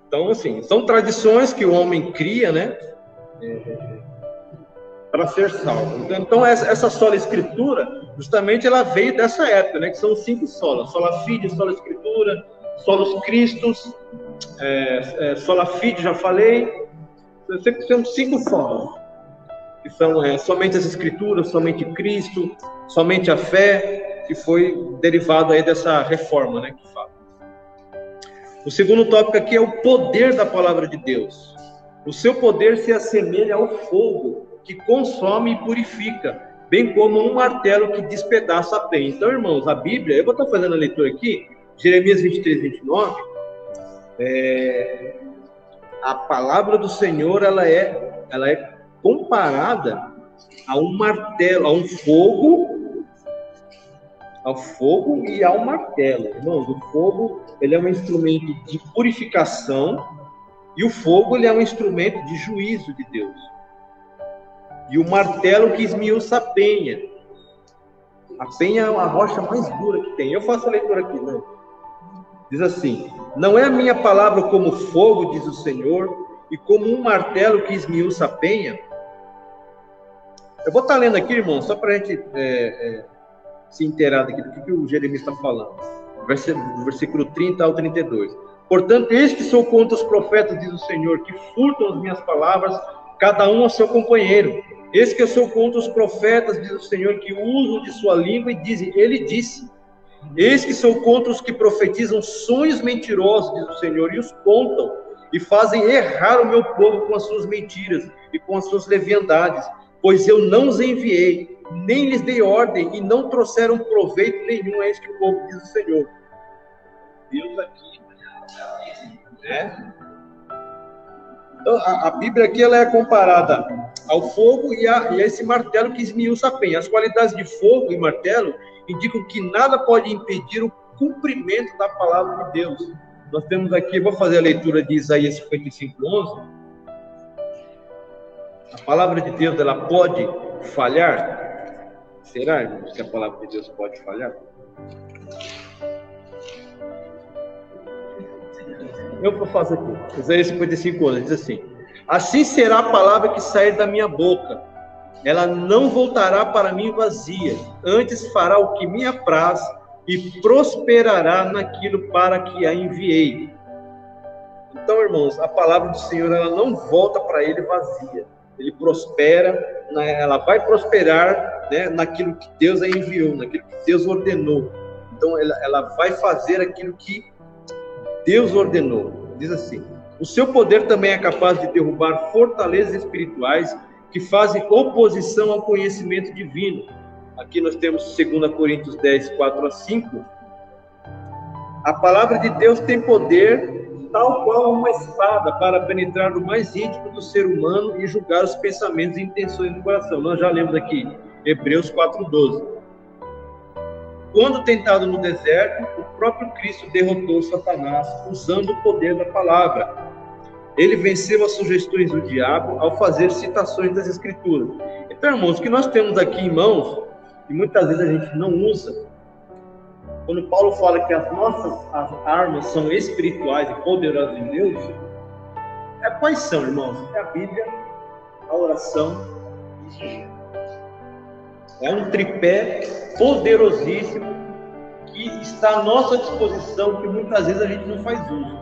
Então, assim, são tradições que o homem cria, né, para ser salvo. Então, essa sola escritura, justamente, ela veio dessa época, né, que são 5 solas: sola fide, sola escritura, solos Christus, sola fide, já falei. São 5 solas, que são somente as escrituras, somente Cristo, somente a fé, que foi derivado aí dessa reforma, né, que fala. O segundo tópico aqui é o poder da palavra de Deus. O seu poder se assemelha ao fogo, que consome e purifica, bem como um martelo que despedaça a penha. Então, irmãos, a Bíblia, eu vou estar fazendo a leitura aqui, Jeremias 23, 29, a palavra do Senhor, ela é comparada a um martelo, a um fogo, ao fogo e ao martelo. Irmãos, o fogo, ele é um instrumento de purificação, e o fogo, ele é um instrumento de juízo de Deus. E o martelo que esmiuça a penha. A penha é a rocha mais dura que tem. Eu faço a leitura aqui, né? Diz assim: não é a minha palavra como fogo, diz o Senhor, e como um martelo que esmiuça a penha? Eu vou estar lendo aqui, irmão, só para a gente se inteirar daqui do que o Jeremias está falando. Versículo 30 ao 32. Portanto, eis que sou contra os profetas, diz o Senhor, que furtam as minhas palavras, cada um ao seu companheiro. Eis que eu sou contra os profetas, diz o Senhor, que usam de sua língua e dizem, ele disse. Eis que sou contra os que profetizam sonhos mentirosos, diz o Senhor, e os contam, e fazem errar o meu povo com as suas mentiras e com as suas leviandades, pois eu não os enviei, nem lhes dei ordem, e não trouxeram proveito nenhum a este povo, diz o Senhor. Deus aqui, né? Então, a Bíblia aqui, ela é comparada ao fogo e a esse martelo que esmiuça a penha. As qualidades de fogo e martelo indicam que nada pode impedir o cumprimento da palavra de Deus. Nós temos aqui, vou fazer a leitura de Isaías 55:11. A palavra de Deus, ela pode falhar? Será, irmãos, que a palavra de Deus pode falhar? Eu faço aqui, Isaías 55:11, diz assim: assim será a palavra que sair da minha boca, ela não voltará para mim vazia, antes fará o que me apraz e prosperará naquilo para que a enviei. Então, irmãos, a palavra do Senhor, ela não volta para ele vazia. ele prospera, ela vai prosperar, né, naquilo que Deus a enviou, naquilo que Deus ordenou. Então ela vai fazer aquilo que Deus ordenou. Diz assim: o seu poder também é capaz de derrubar fortalezas espirituais que fazem oposição ao conhecimento divino. Aqui nós temos 2 Coríntios 10, 4-5. A palavra de Deus tem poder tal qual uma espada para penetrar no mais íntimo do ser humano e julgar os pensamentos e intenções do coração. Nós já lemos aqui, Hebreus 4:12. Quando tentado no deserto, o próprio Cristo derrotou Satanás usando o poder da palavra. Ele venceu as sugestões do diabo ao fazer citações das Escrituras. Então, irmãos, o que nós temos aqui em mãos, e muitas vezes a gente não usa, quando Paulo fala que as nossas armas são espirituais e poderosas em Deus, quais são, irmãos? É a Bíblia, a oração e o jejum. É um tripé poderosíssimo que está à nossa disposição, que muitas vezes a gente não faz uso.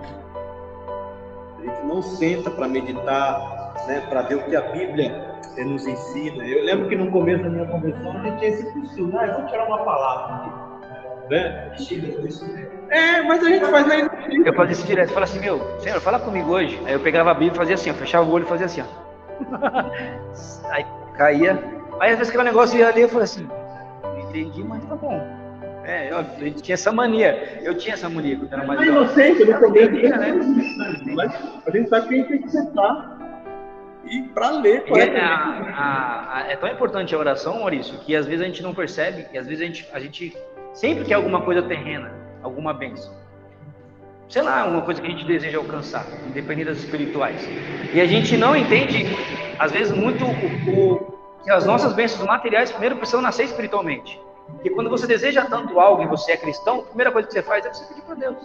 A gente não senta para meditar, né, para ver o que a Bíblia nos ensina. Eu lembro que no começo da minha conversão a gente tinha esse costume: eu vou tirar uma palavra aqui. Né? Mas a gente faz na igreja. Eu fazia isso direto, eu falava assim: meu, Senhor, fala comigo hoje. Aí eu pegava a Bíblia e fazia assim, eu fechava o olho e fazia assim, ó. Aí caía. Aí às vezes que o negócio ia ali, eu falei assim: não entendi, mas tá bom. Eu tinha essa mania. Eu tinha essa mania quando era mais jovem. Inocente, no começo, né? Mas a gente sabe que a gente tem que sentar e para ler. É tão importante a oração, Maurício, que às vezes a gente não percebe, que às vezes a gente sempre quer alguma coisa terrena, alguma bênção. Sei lá, alguma coisa que a gente deseja alcançar, independente das espirituais. E a gente não entende, às vezes, muito que as nossas bênçãos materiais primeiro precisam nascer espiritualmente. Porque quando você deseja tanto algo e você é cristão, a primeira coisa que você faz é você pedir para Deus.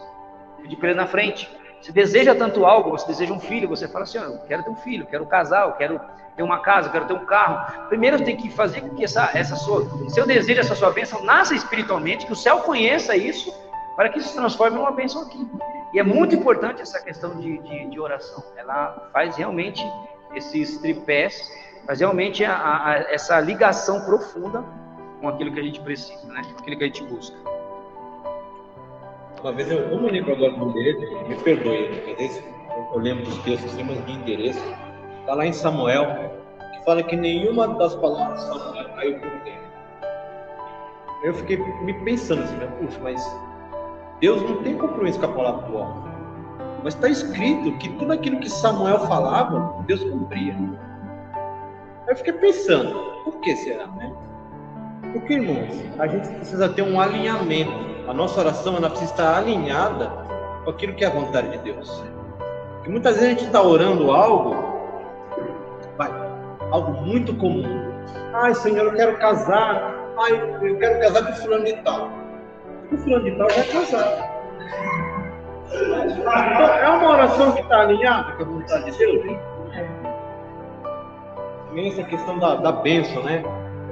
Pedir para Ele na frente. Você deseja tanto algo, você deseja um filho, você fala assim: eu quero ter um filho, quero casar, eu quero ter uma casa, eu quero ter um carro. Primeiro tem que fazer com que seu desejo, essa sua bênção, nasça espiritualmente, que o céu conheça isso, para que isso se transforme numa bênção aqui. E é muito importante essa questão de oração. Ela faz realmente esses tripés, faz realmente essa ligação profunda com aquilo que a gente precisa, né? Aquilo que a gente busca. Uma vez eu não lembro agora do endereço, me perdoe, às vezes eu lembro dos textos, mas de endereço. Está lá em Samuel, que fala que nenhuma das palavras de Samuel caiu por terra. Eu fiquei me pensando assim: puxa, mas Deus não tem compromisso com a palavra do homem. Mas está escrito que tudo aquilo que Samuel falava, Deus cumpria. Eu fiquei pensando, por que será, né? Porque, irmãos, a gente precisa ter um alinhamento. A nossa oração, ela precisa estar alinhada com aquilo que é a vontade de Deus. Porque muitas vezes a gente está orando algo muito comum. Ai, Senhor, eu quero casar. Ai, eu quero casar com fulano de tal. O fulano de tal vai casar. Então, é uma oração que está alinhada com a vontade de Deus, hein? Também essa questão da bênção, né?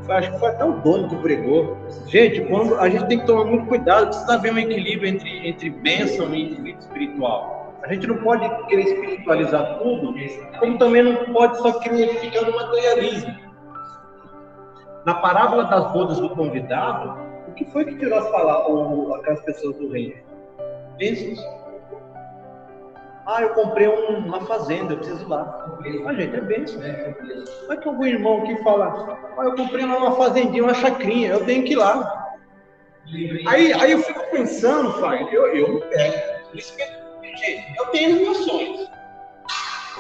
Eu acho que foi até o dono que pregou. Gente, quando a gente tem que tomar muito cuidado, precisa haver um equilíbrio entre bênção e vida espiritual. A gente não pode querer espiritualizar tudo, como também não pode só querer ficar no materialismo. Na parábola das bodas do convidado, o que foi que tirou as palavras, aquelas pessoas do reino? Bênçãos. Eu comprei uma fazenda, eu preciso ir lá. Gente, é bênção. Não é que algum irmão aqui fala: eu comprei uma fazendinha, uma chacrinha, eu tenho que ir lá. Aí eu fico pensando, pai, eu não pego. Gente, eu tenho as minhas sonhos.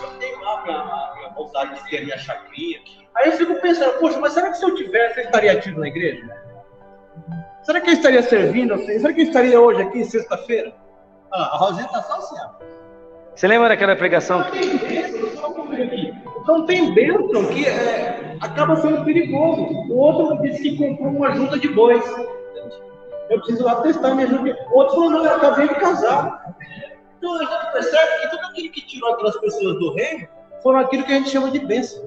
Eu tenho lá minha vontade de ter a minha chacrinha. Aí eu fico pensando: poxa, mas será que se eu tivesse, eu estaria ativo na igreja? Será que eu estaria servindo? Será que eu estaria hoje aqui, sexta-feira? A Rosinha está só assim, ó. Você lembra daquela pregação? Então tem bênção que acaba sendo perigoso. O outro disse que comprou uma junta de bois. Eu preciso lá testar minha junta. O outro falou: não, eu acabei de casar. Então a gente percebe que tudo aquilo que tirou aquelas pessoas do reino foram aquilo que a gente chama de bênção.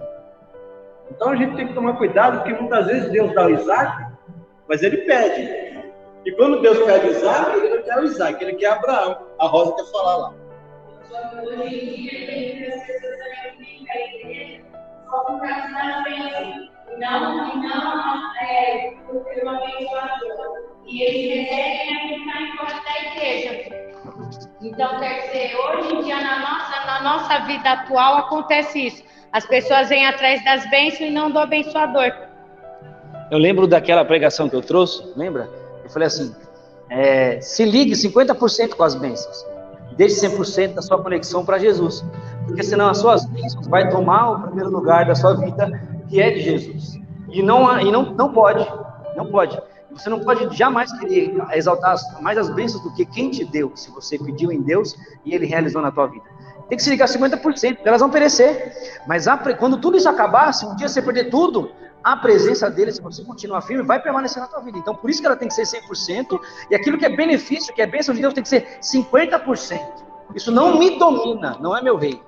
Então a gente tem que tomar cuidado, porque muitas vezes Deus dá o Isaac, mas ele pede. E quando Deus pede Isaac, ele não quer o Isaac, ele quer Abraão. A Rosa quer falar lá. só por causa das bênçãos, e não por ser um abençoador. E eles recebem aquilo que está em fora da igreja. Então, quer dizer, hoje em dia, na nossa vida atual, acontece isso. As pessoas vêm atrás das bênçãos e não do abençoador. Eu lembro daquela pregação que eu trouxe, lembra? Eu falei assim, se ligue 50% com as bênçãos. Deixe 100% da sua conexão para Jesus. Porque senão as suas bênçãos vai tomar o primeiro lugar da sua vida, que é de Jesus. E não pode. Você não pode jamais querer exaltar mais as bênçãos do que quem te deu, se você pediu em Deus e Ele realizou na tua vida. Tem que se ligar 50%, elas vão perecer. Mas quando tudo isso acabar, se um dia você perder tudo, a presença dele, se você continuar firme, vai permanecer na tua vida. Então, por isso que ela tem que ser 100%, e aquilo que é benefício, que é bênção de Deus, tem que ser 50%. Isso não me domina, não é meu rei.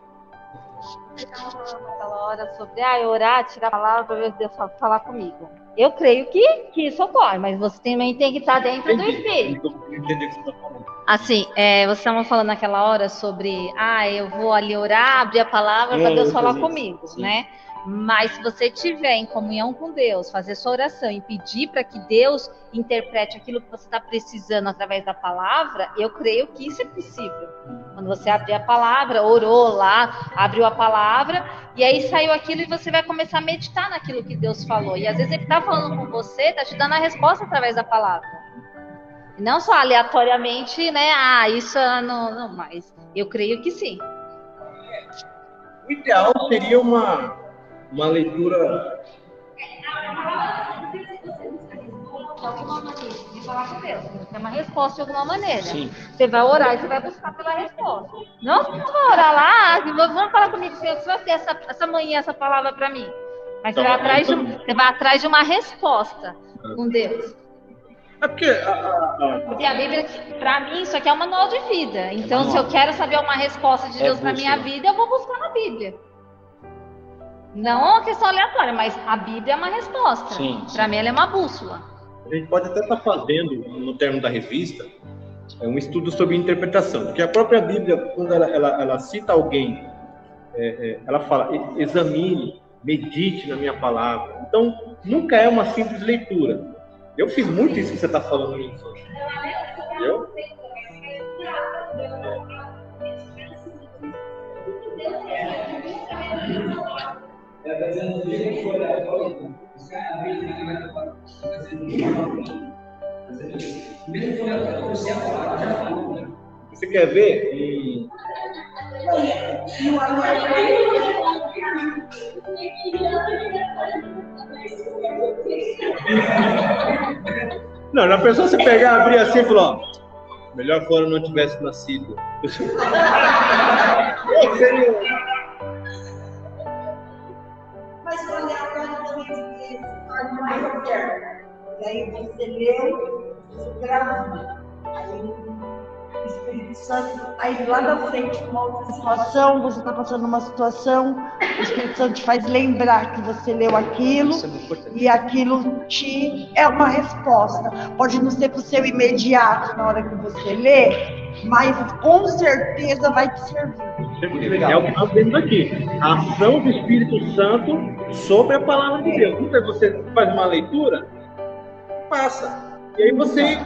Naquela hora sobre orar, tirar a palavra para ver Deus falar comigo. Eu creio que isso ocorre, mas você também tem que estar dentro do Espírito. Entendi o que você está falando. Assim, você estava falando naquela hora sobre, eu vou ali orar, abrir a palavra para Deus falar comigo, né? Mas se você estiver em comunhão com Deus, fazer sua oração e pedir para que Deus interprete aquilo que você está precisando através da palavra, eu creio que isso é possível. Quando você abrir a palavra, orou lá, abriu a palavra, e aí saiu aquilo e você vai começar a meditar naquilo que Deus falou. E às vezes Ele está falando com você, está te dando a resposta através da palavra. E não só aleatoriamente, né? Isso não, mas eu creio que sim. O ideal seria uma leitura. De alguma maneira, de falar com Deus. Tem uma resposta de alguma maneira. Sim. Você vai orar e você vai buscar pela resposta. Não, você não vai orar lá, vamos falar comigo, Senhor, você vai ter essa manhã essa palavra para mim. Mas você vai atrás de uma resposta com Deus. Porque a Bíblia, para mim, isso aqui é um manual de vida. Então, se eu quero saber uma resposta de Deus para minha vida, eu vou buscar na Bíblia. Não é uma questão aleatória, mas a Bíblia é uma resposta. Para mim, ela é uma bússola. A gente pode até estar fazendo, no termo da revista, um estudo sobre interpretação. Porque a própria Bíblia, quando ela cita alguém, ela fala, examine, medite na minha palavra. Então, nunca é uma simples leitura. Eu fiz muito isso que você está falando nisso. Entendeu? Você quer ver? Não, na pessoa você pegar, abrir assim e falar, melhor fora não tivesse nascido. Mas olha, agora também se torna mais moderno. E aí você leu, você gravou. Aí o Espírito Santo, aí lá na frente, uma outra situação, você está passando uma situação, o Espírito Santo te faz lembrar que você leu aquilo, e aquilo é uma resposta. Pode não ser para o seu imediato na hora que você lê, mas com certeza vai te servir. É o que nós vemos aqui. A ação do Espírito Santo sobre a palavra de Deus. Então, você faz uma leitura, passa. E aí você...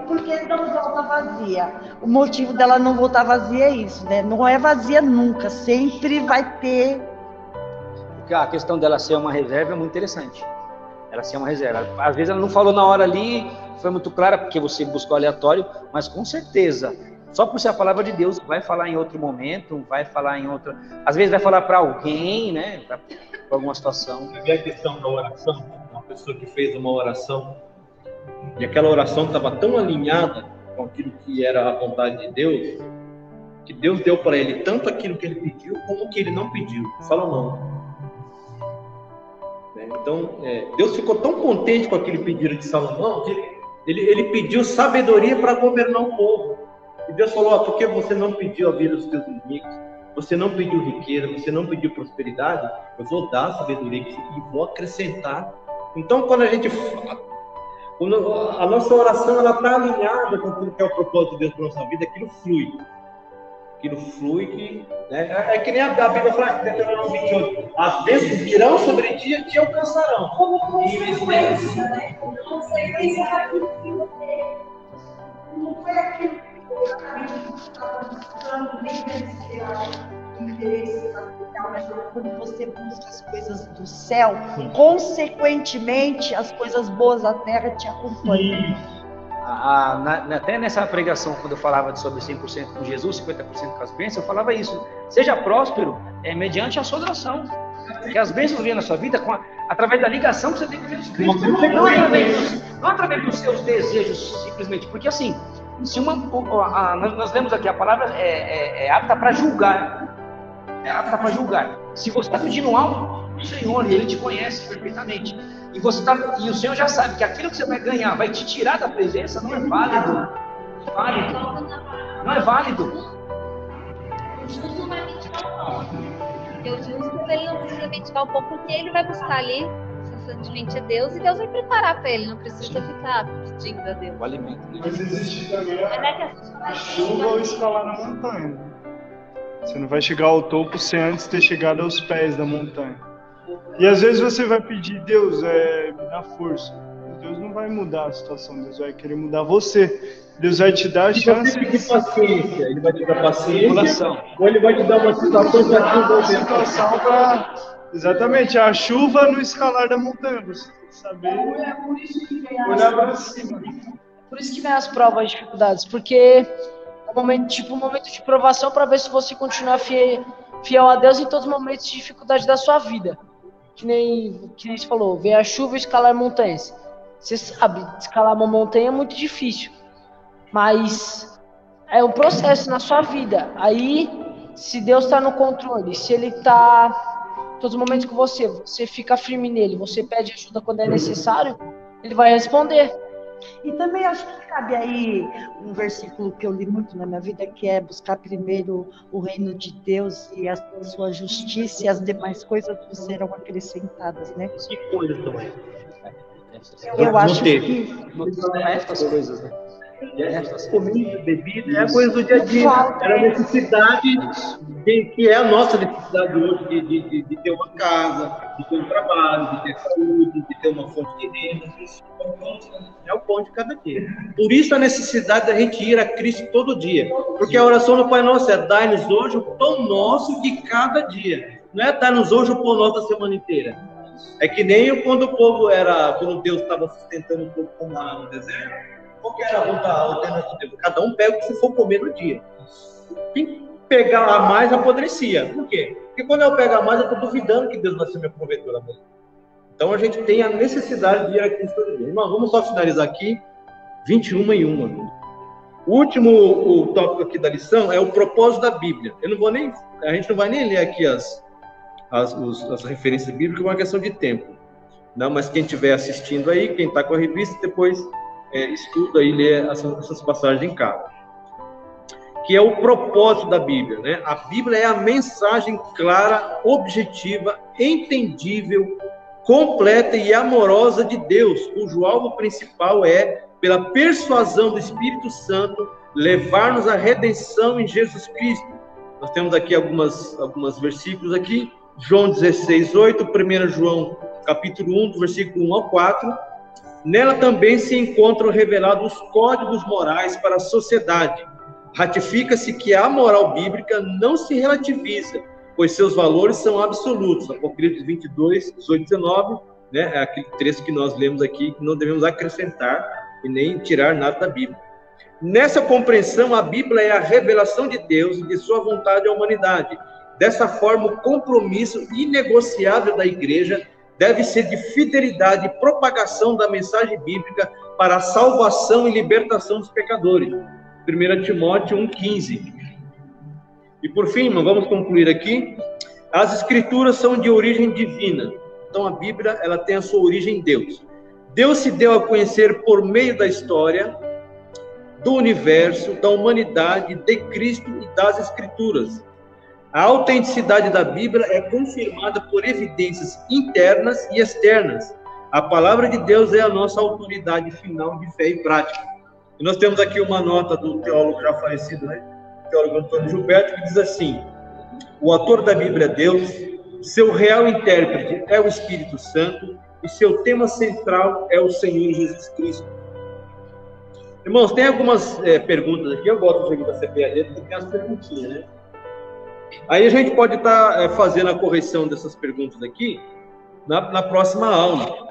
Porque não volta vazia. O motivo dela não voltar vazia é isso, né? Não é vazia nunca, sempre vai ter. Porque a questão dela ser uma reserva é muito interessante. Ela ser uma reserva. Às vezes ela não falou na hora ali, foi muito clara, porque você buscou aleatório, mas com certeza, só por ser a palavra de Deus, vai falar em outro momento, vai falar em outra... Às vezes vai falar para alguém, né? Para alguma situação. E a questão da oração, uma pessoa que fez uma oração, e aquela oração estava tão alinhada com aquilo que era a vontade de Deus, que Deus deu para ele tanto aquilo que ele pediu, como que ele não pediu. Salomão. Então, Deus ficou tão contente com aquele pedido de Salomão, que ele pediu sabedoria para governar o povo. E Deus falou, por que você não pediu a vida dos teus inimigos? Você não pediu riqueza, você não pediu prosperidade? Eu vou dar sabedoria e vou acrescentar. Então, quando a nossa oração está alinhada com aquilo que é o propósito de Deus para a nossa vida, aquilo flui. aquilo flui, que, né? É que nem a Bíblia fala que Deuteronômio 28, as bênçãos virão sobre ti e te alcançarão. Não foi aquilo que estava buscando, nem interesse material, mas quando você busca as coisas do céu, consequentemente, as coisas boas da terra te acompanham. Até nessa pregação, quando eu falava sobre 100% com Jesus, 50% com as bênçãos, eu falava isso. Seja próspero mediante a sua oração. Que as bênçãos venham na sua vida através da ligação que você tem com Jesus Cristo. Não através dos seus desejos, simplesmente. Porque assim, se nós lemos aqui, a palavra é apta para julgar. É apta para julgar. Se você está pedindo algo do Senhor, Ele te conhece perfeitamente. E o Senhor já sabe que aquilo que você vai ganhar vai te tirar da presença, não é válido. Não é válido. O justo não vai mitigar o pão. Porque o justo ele não precisa mitigar o pão, porque ele vai buscar ali constantemente a Deus e Deus vai preparar para ele. Não precisa ficar pedindo a Deus. O alimento. Mas existe também a chuva ou escalar na montanha. Você não vai chegar ao topo sem antes ter chegado aos pés da montanha. E às vezes você vai pedir, Deus, me dá força. Deus não vai mudar a situação, Deus vai querer mudar você. Deus vai te dar a chance. Se você pedir paciência, Ele vai te dar paciência, ou Ele vai te dar uma situação para exatamente, a chuva no escalar da montanha. Você tem que saber olhar para cima. Por isso que vem as provas, as dificuldades, porque é um momento de provação para ver se você continua fiel a Deus em todos os momentos de dificuldade da sua vida. Que nem você falou, vem a chuva e escalar montanhas. Você sabe, escalar uma montanha é muito difícil, mas é um processo na sua vida. Aí, se Deus está no controle, se Ele está em todos os momentos com você fica firme nele, você pede ajuda quando é necessário, Ele vai responder. E também acho que cabe aí um versículo que eu li muito na minha vida, que é buscar primeiro o reino de Deus e a sua justiça, e as demais coisas serão acrescentadas, né? Que coisas também. Eu acho que Essas coisas, né? Comida, bebida, é a coisa do dia a dia. Era a necessidade que é a nossa necessidade hoje de ter uma casa, de ter um trabalho, de ter saúde, de ter uma fonte de renda. É o pão de cada dia. Por isso a necessidade da gente ir a Cristo todo dia. Porque a oração do Pai Nosso é: dai-nos hoje o pão nosso de cada dia. Não é dar-nos hoje o pão nosso da semana inteira. É que nem quando Deus estava sustentando o povo com maná no deserto. Qual que era a alternativa de Deus? Cada um pega o que se for comer no dia. Quem pegar a mais apodrecia. Por quê? Porque quando eu pego a mais, eu estou duvidando que Deus vai ser meu provedor amanhã. Então a gente tem a necessidade de ir a Cristo todo dia. Irmão, vamos só finalizar aqui. 21:1. O último tópico aqui da lição é o propósito da Bíblia. A gente não vai nem ler aqui as referências bíblicas, é uma questão de tempo. Não, mas quem estiver assistindo aí, quem está com a revista, depois estuda e lê essas passagens em casa. Que é o propósito da Bíblia, né? A Bíblia é a mensagem clara, objetiva, entendível, completa e amorosa de Deus, cujo alvo principal é, pela persuasão do Espírito Santo, levar-nos à redenção em Jesus Cristo. Nós temos aqui alguns versículos aqui. João 16:8, 1 João capítulo 1, do versículo 1 ao 4. Nela também se encontram revelados os códigos morais para a sociedade. Ratifica-se que a moral bíblica não se relativiza, pois seus valores são absolutos. Apocalipse 22:18-19, né? É aquele trecho que nós lemos aqui, que não devemos acrescentar e nem tirar nada da Bíblia. Nessa compreensão, a Bíblia é a revelação de Deus e de sua vontade à humanidade. Dessa forma, o compromisso inegociável da Igreja deve ser de fidelidade e propagação da mensagem bíblica para a salvação e libertação dos pecadores. 1 Timóteo 1,15. E por fim, irmão, vamos concluir aqui. As Escrituras são de origem divina. Então a Bíblia, ela tem a sua origem em Deus. Deus se deu a conhecer por meio da história, do universo, da humanidade, de Cristo e das Escrituras. A autenticidade da Bíblia é confirmada por evidências internas e externas. A palavra de Deus é a nossa autoridade final de fé e prática. E nós temos aqui uma nota do teólogo já falecido, né? teólogo Antônio Gilberto, que diz assim: o autor da Bíblia é Deus, seu real intérprete é o Espírito Santo e seu tema central é o Senhor Jesus Cristo. Irmãos, tem algumas perguntas aqui, eu gosto de receber a letra, tem as perguntinhas, né? Aí a gente pode estar fazendo a correção dessas perguntas aqui na próxima aula,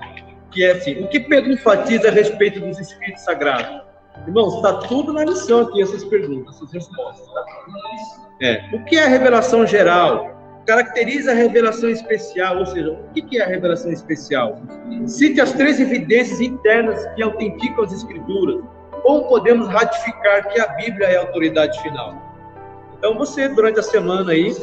que é assim: o que Pedro enfatiza a respeito dos Espíritos Sagrados? Irmãos, está tudo na lição aqui, essas perguntas, essas respostas. Tá? O que é a revelação geral? Caracteriza a revelação especial, ou seja, o que é a revelação especial? Cite as 3 evidências internas que autenticam as Escrituras. Como podemos ratificar que a Bíblia é a autoridade final? Então você, durante a semana aí,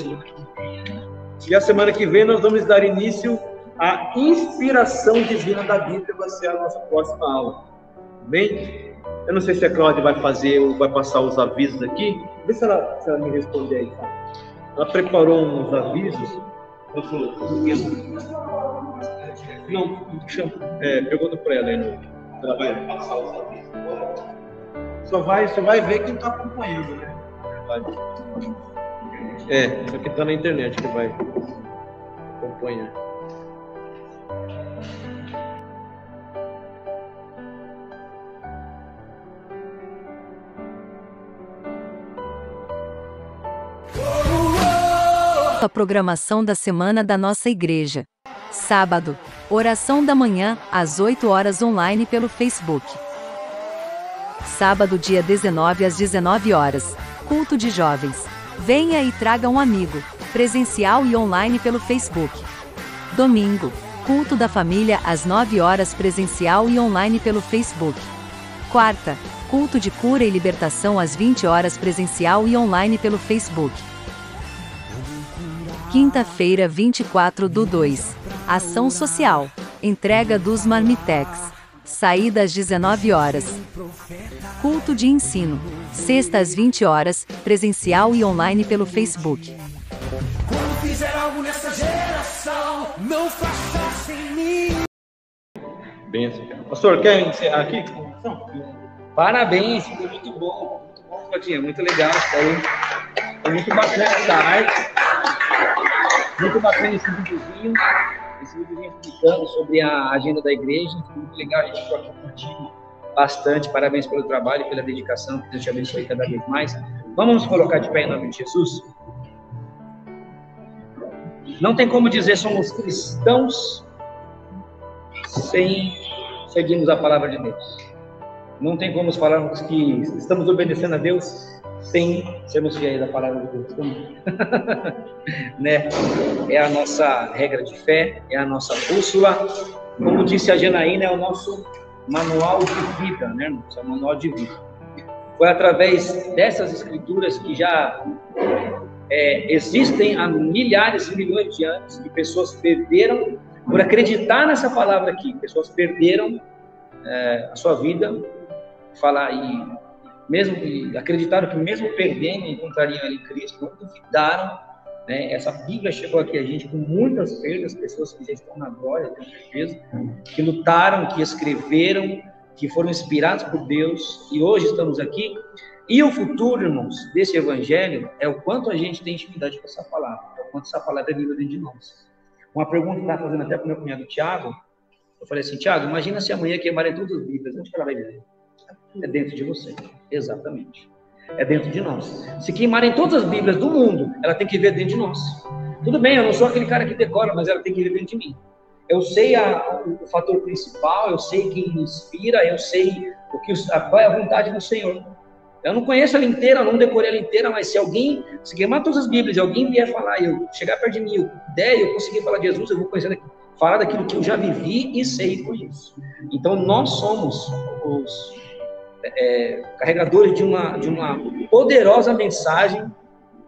e a semana que vem nós vamos dar início à inspiração divina da Bíblia, vai ser a nossa próxima aula. Bem? Eu não sei se a Cláudia vai fazer ou vai passar os avisos aqui. Vê se ela me responder aí. Tá? Ela preparou uns avisos. Não, pergunta para ela aí. Ela vai passar os avisos. Só vai ver quem está acompanhando, né? Só que está na internet que vai acompanhar. A programação da semana da nossa igreja. Sábado, oração da manhã, às 8 horas online pelo Facebook. Sábado, dia 19 às 19 horas, culto de jovens. Venha e traga um amigo, presencial e online pelo Facebook. Domingo, culto da família às 9 horas presencial e online pelo Facebook. Quarta, culto de cura e libertação às 20 horas presencial e online pelo Facebook. Quinta-feira, 24/2. Ação social. Entrega dos marmitex. Saída às 19 horas. Culto de ensino. Sexta às 20 horas, presencial e online pelo Facebook. Quando fizer algo nessa geração, não faça sem mim. Benção. Pastor, quer encerrar aqui? Parabéns, foi muito bom, Claudinha, muito legal. Foi muito bacana essa arte. Muito bacana esse videozinho explicando sobre a agenda da igreja. Foi muito legal, a gente ficou aqui contigo bastante. Parabéns pelo trabalho, pela dedicação, que Deus te abençoe cada vez mais. Vamos nos colocar de pé em nome de Jesus? Não tem como dizer somos cristãos sem seguirmos a palavra de Deus. Não tem como falarmos que estamos obedecendo a Deus sem sermos fiéis à palavra de Deus. Né? É a nossa regra de fé, é a nossa bússola. Como disse a Janaína, é o nosso manual de vida, né? Nosso manual de vida. Foi através dessas escrituras que já existem há milhares e milhões de anos, que pessoas perderam, por acreditar nessa palavra aqui, pessoas perderam a sua vida, e acreditaram que mesmo perdendo, encontrariam ali Cristo, não duvidaram, né? Essa Bíblia chegou aqui a gente com muitas perdas, pessoas que já estão na glória, tenho certeza, que lutaram, que escreveram, que foram inspirados por Deus, e hoje estamos aqui. E o futuro, irmãos, desse evangelho é o quanto a gente tem intimidade com essa palavra, é o quanto essa palavra é viva dentro de nós. Uma pergunta que eu estava fazendo até para o meu cunhado Tiago, eu falei assim: Tiago, imagina se amanhã queimarem todas as Bíblias, onde que ela vai viver? É dentro de você, exatamente. É dentro de nós. Se queimarem todas as Bíblias do mundo, ela tem que viver dentro de nós. Tudo bem, eu não sou aquele cara que decora, mas ela tem que viver dentro de mim. Eu sei o fator principal, eu sei quem me inspira, eu sei qual é a vontade do Senhor. Eu não conheço ela inteira, eu não decorei ela inteira, mas se queimar todas as Bíblias e alguém vier falar, e eu chegar perto de mim, eu conseguir falar de Jesus, eu vou conhecer falar daquilo que eu já vivi e sei por isso. Então, nós somos os carregadores de uma poderosa mensagem,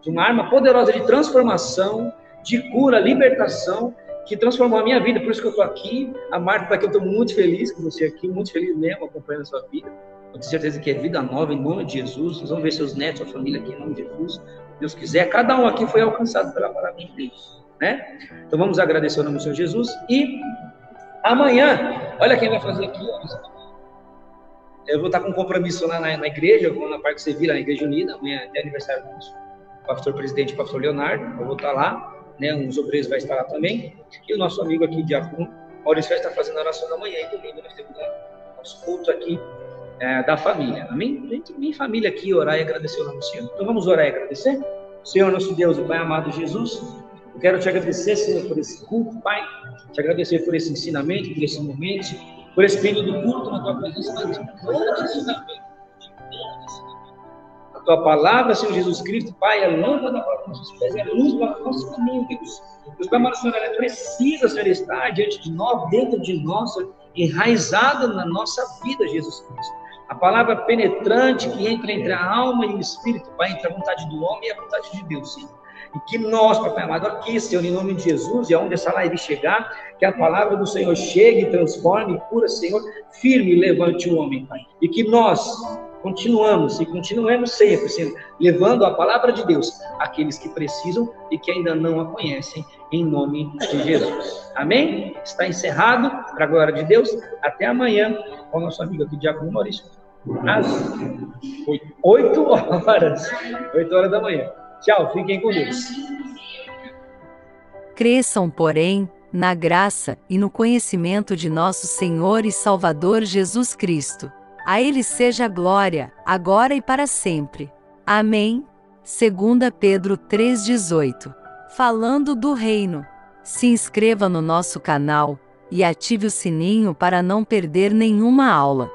de uma arma poderosa de transformação, de cura, libertação, que transformou a minha vida. Por isso que eu estou aqui. A Marta está aqui, eu estou muito feliz com você aqui, muito feliz mesmo acompanhando a sua vida. Eu tenho certeza que é vida nova em nome de Jesus. Vocês vão ver seus netos, sua família aqui em nome de Jesus. Se Deus quiser, cada um aqui foi alcançado pela palavra de Deus, né? Então vamos agradecer o nome do Senhor Jesus. E amanhã, olha quem vai fazer aqui, ó. Eu vou estar com um compromisso lá na igreja, eu vou na Parque Sevilla, na Igreja Unida, amanhã é aniversário do nosso pastor presidente, pastor Leonardo, eu vou estar lá, né, uns obreiros vai estar lá também, e o nosso amigo aqui, diácono Maurício, vai estar fazendo a oração da manhã, e domingo nós temos nosso culto aqui da família, amém? A gente vem família aqui orar e agradecer o nome do Senhor. Então vamos orar e agradecer? Senhor, nosso Deus e Pai amado Jesus, eu quero te agradecer, Senhor, por esse culto, Pai, te agradecer por esse ensinamento, por esse momento, por esse período do culto na tua presença, a tua palavra, Senhor Jesus Cristo, Pai, é lâmpada para os nossos pés, é luz para o nosso caminho, Deus. Deus, Pai amado, Senhor, ela precisa, Senhor, estar diante de nós, dentro de nós, enraizada na nossa vida, Jesus Cristo. A palavra penetrante que entra entre a alma e o espírito, Pai, entre a vontade do homem e a vontade de Deus, Senhor. E que nós, Pai amado, aqui, Senhor, em nome de Jesus, e aonde essa live chegar, que a palavra do Senhor chegue, transforme, cura, Senhor, firme e levante o homem, Pai. E que nós continuemos e continuemos sempre, Senhor, levando a palavra de Deus àqueles que precisam e que ainda não a conhecem, em nome de Jesus. Amém? Está encerrado, para a glória de Deus. Até amanhã, com o nosso amigo aqui, diácono Maurício, às 8 horas. 8 horas da manhã. Tchau, fiquem com Deus. Cresçam, porém, na graça e no conhecimento de nosso Senhor e Salvador Jesus Cristo. A Ele seja a glória, agora e para sempre. Amém. 2 Pedro 3,18. Falando do reino. Se inscreva no nosso canal e ative o sininho para não perder nenhuma aula.